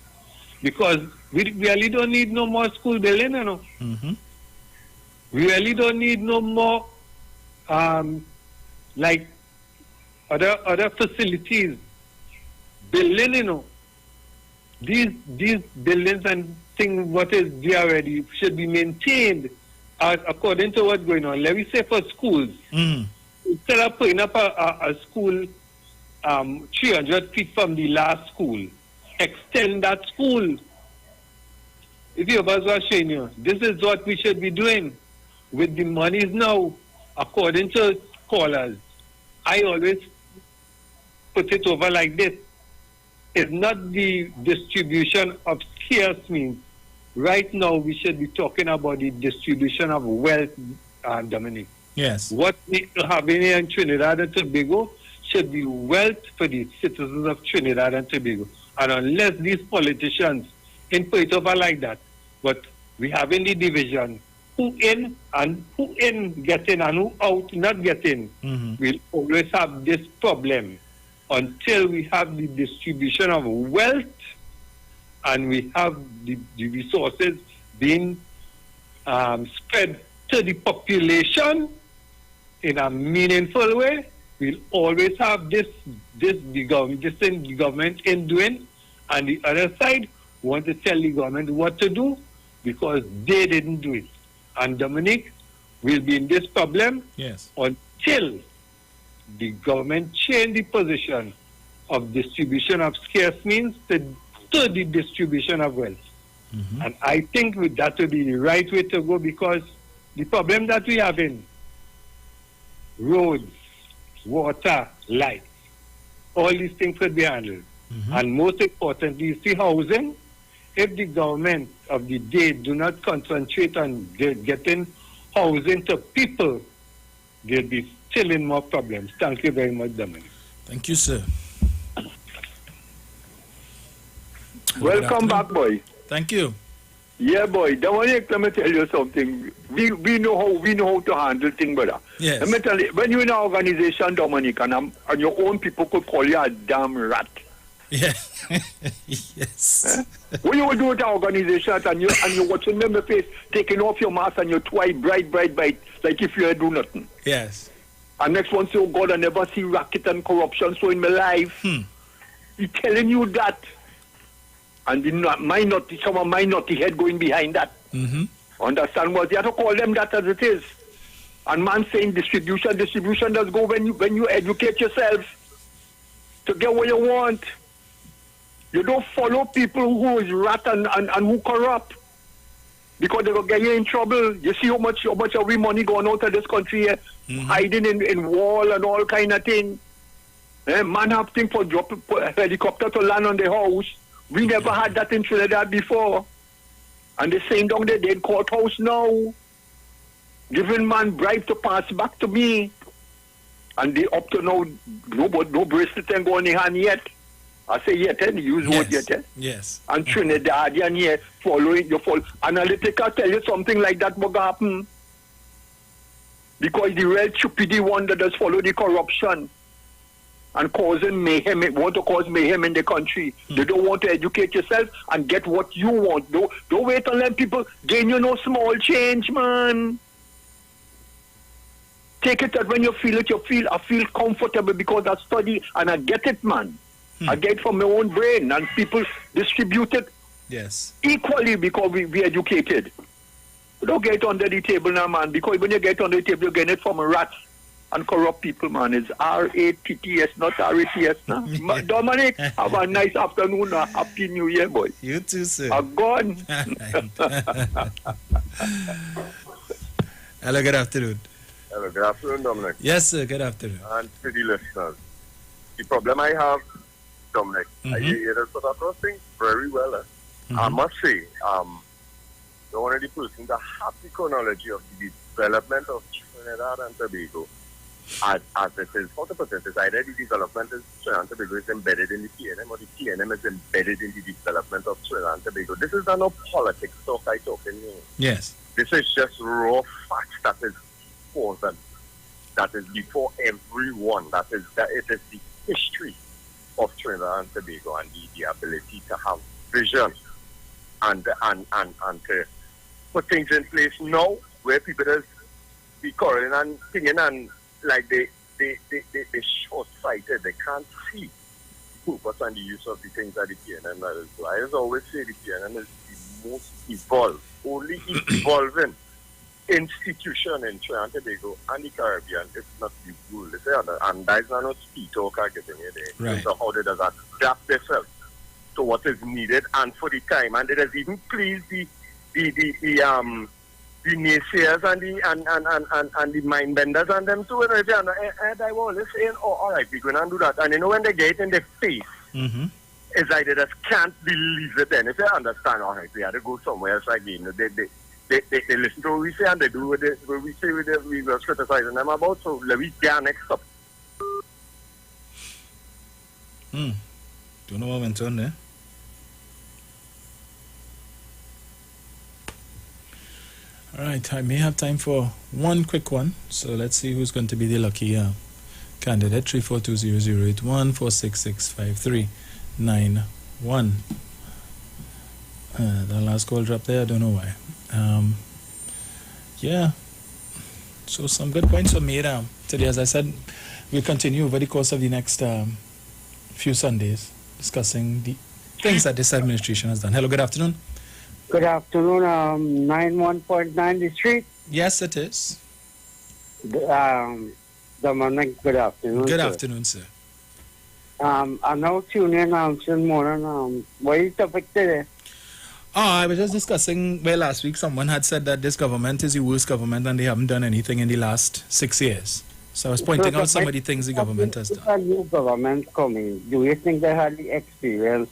Because we really don't need no more school building, you know. Mm-hmm. We really don't need no more, like, other facilities building, you know. These buildings and things, what is there already, should be maintained according to what's going on. Let me say for schools. Instead of putting up a school 300 feet from the last school, extend that school. If you was showing you, this is what we should be doing with the monies now, according to scholars. I always put it over like this. It's not the distribution of scarce means. Right now, we should be talking about the distribution of wealth, Dominic. Yes. What we have here in Trinidad and Tobago should be wealth for the citizens of Trinidad and Tobago. And unless these politicians can put it over like that, but we have in the division who in and who in getting and who out not getting, we'll always have this problem until we have the distribution of wealth and we have the resources being spread to the population in a meaningful way. We'll always have this the government in doing, and the other side want to tell the government what to do because they didn't do it. And Dominic will be in this problem yes, until the government change the position of distribution of scarce means to the distribution of wealth. And I think that would be the right way to go, because the problem that we have in roads, water, lights, all these things could be handled. And most importantly, you see housing. If the government of the day do not concentrate on getting housing to people, there'll be still in more problems. Thank you very much, Dominic. Thank you, sir. Welcome back, boy. Thank you. Yeah, boy. Dominic, let me tell you something. We know how to handle things, brother. Yes. Let me tell you, when you're in an organization, Dominic, and your own people could call you a damn rat. Yeah. Yes. What you will do with an organization and you're watching them in the face, taking off your mask and your twice bright, like if you do nothing. Yes. And next one say, oh God, I never see racket and corruption so in my life. He's telling you that. And some of my naughty head going behind that. Understand what? You have to call them that as it is. And man saying distribution does go when you educate yourself to get what you want. You don't follow people who is rat and who corrupt, because they will get you in trouble. You see how much of we money going out of this country here, hiding in wall and all kind of thing. Man have thing for drop a helicopter to land on the house. We never had that in Trinidad before. And they're saying down there, they're in courthouse now, giving man bribe to pass back to me. And they up to now, no bracelet and go on the hand yet. I say yet, use word yet. Yes. And Trinidadian here following your fall. Analytica tell you something like that will happen. Because the real stupidity one that does follow the corruption and causing mayhem, want to cause mayhem in the country. They don't want to educate yourself and get what you want. Don't wait and let people gain you no small change, man. Take it that when you feel it, I feel comfortable because I study and I get it, man. I get it from my own brain, and people distribute it equally because we educated. You don't get it under the table now, man, because when you get it under the table, you get it from rats and corrupt people, man. It's RATTS, not RATS. Now. Dominic, have a nice afternoon. Happy New Year, boy. You too, sir. I'm gone. Hello, good afternoon. Hello, good afternoon, Dominic. Yes, sir, good afternoon. And to the listeners. The problem I have, Dominic, I hear that sort of thing very well. I must say, you're one of the persons that have the chronology of the development of Trinidad and Tobago as it is. How to put it is either the development of Trinidad and Tobago is embedded in the PNM or the PNM is embedded in the development of Trinidad and Tobago. This is not no politics talk I talk in here. Yes. This is just raw facts that is for them. That is before everyone. That it is the history of Trinidad and Tobago and the ability to have vision and to put things in place now where people just be quarreling and thinking and like they short-sighted. They can't see the purpose and the use of the things that the PNM does. So I just always say the PNM is the most evolved, only evolving institution in Trinidad and Tobago and the Caribbean. It's not the rule. And that's not speed talk I get in here. Right. So how they does adapt themselves to what is needed and for the time. And it has even pleased the naysayers and the mind benders and them too. And I was always saying, oh, all right, we're going to do that. And you know when they get in their face, it's like they just can't believe it then. If they understand, all right, we had to go somewhere else again. They listen to what we say and they do what we say we were criticizing them about. So let me get next up. Don't know what went on there. All right, I may have time for one quick one. So let's see who's going to be the lucky candidate. 3420081 4665391. The last call dropped there. I don't know why. Yeah. So some good points were made today. As I said, we'll continue over the course of the next few Sundays discussing the things that this administration has done. Hello, good afternoon. Good afternoon, 91.9 The Street. Yes, it is. Dominic, good afternoon. Good sir. afternoon, sir. I now tune in this morning. What is the topic today? I was just discussing, well, last week someone had said that this government is the worst government and they haven't done anything in the last 6 years. So I was pointing out some of the things the government has done. A new government coming. Do you think they had the experience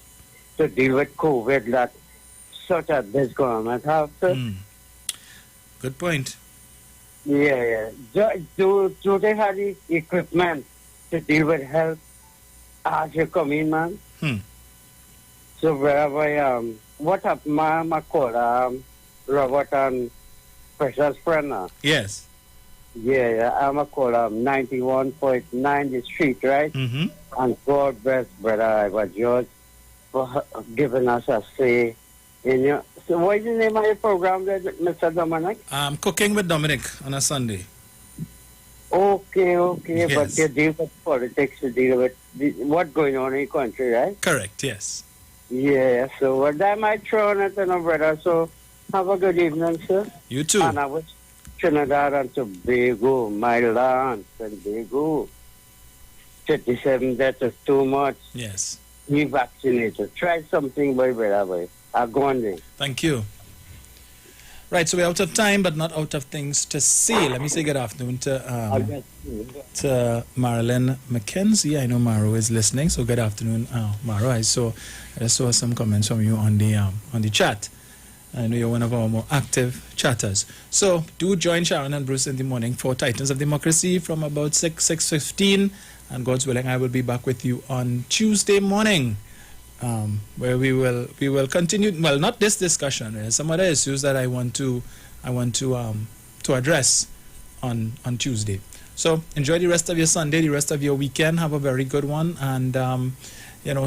to deal with COVID that such as this government have to? Good point. Yeah. Do they have the equipment to deal with health as you come in, man? So wherever what up, my call Robert and Precious Friend. Yes. Yeah, I'm a call 91.9 the street, right? And God bless Brother Iwer George for giving us a say in your. So what is the name of your program there, Mr. Dominic? Cooking with Dominic on a Sunday. Okay, Yes. but you deal with politics, you deal with what's going on in the country, right? Correct, yes. Yeah, so what that might throw on it, brother. So have a good evening, sir. You too. And I was Trinidad and Tobago, my land, and Tobago. 57, that is too much. Yes. Be vaccinated. Try something, boy, brother. I'm going there. Thank you. Right, so we're out of time, but not out of things to say. Let me say good afternoon to Marilyn McKenzie. I know Maro is listening, so good afternoon, Maro. I saw some comments from you on the chat. I know you're one of our more active chatters. So do join Sharon and Bruce in the morning for Titans of Democracy from about 6:15, and God's willing, I will be back with you on Tuesday morning. Where we will continue. Well, not this discussion. There's some other issues that I want to address on Tuesday. So enjoy the rest of your Sunday, the rest of your weekend. Have a very good one, and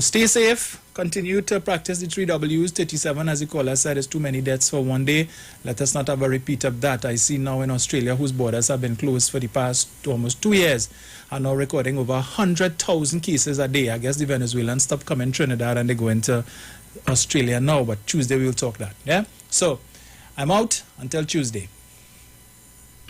stay safe. Continue to practice the 3 W's. 37, as the caller said, is too many deaths for one day. Let us not have a repeat of that. I see now in Australia, whose borders have been closed for the past almost 2 years, are now recording over 100,000 cases a day. I guess the Venezuelans stopped coming to Trinidad and they go into Australia now. But Tuesday we will talk that. Yeah. So I'm out until Tuesday.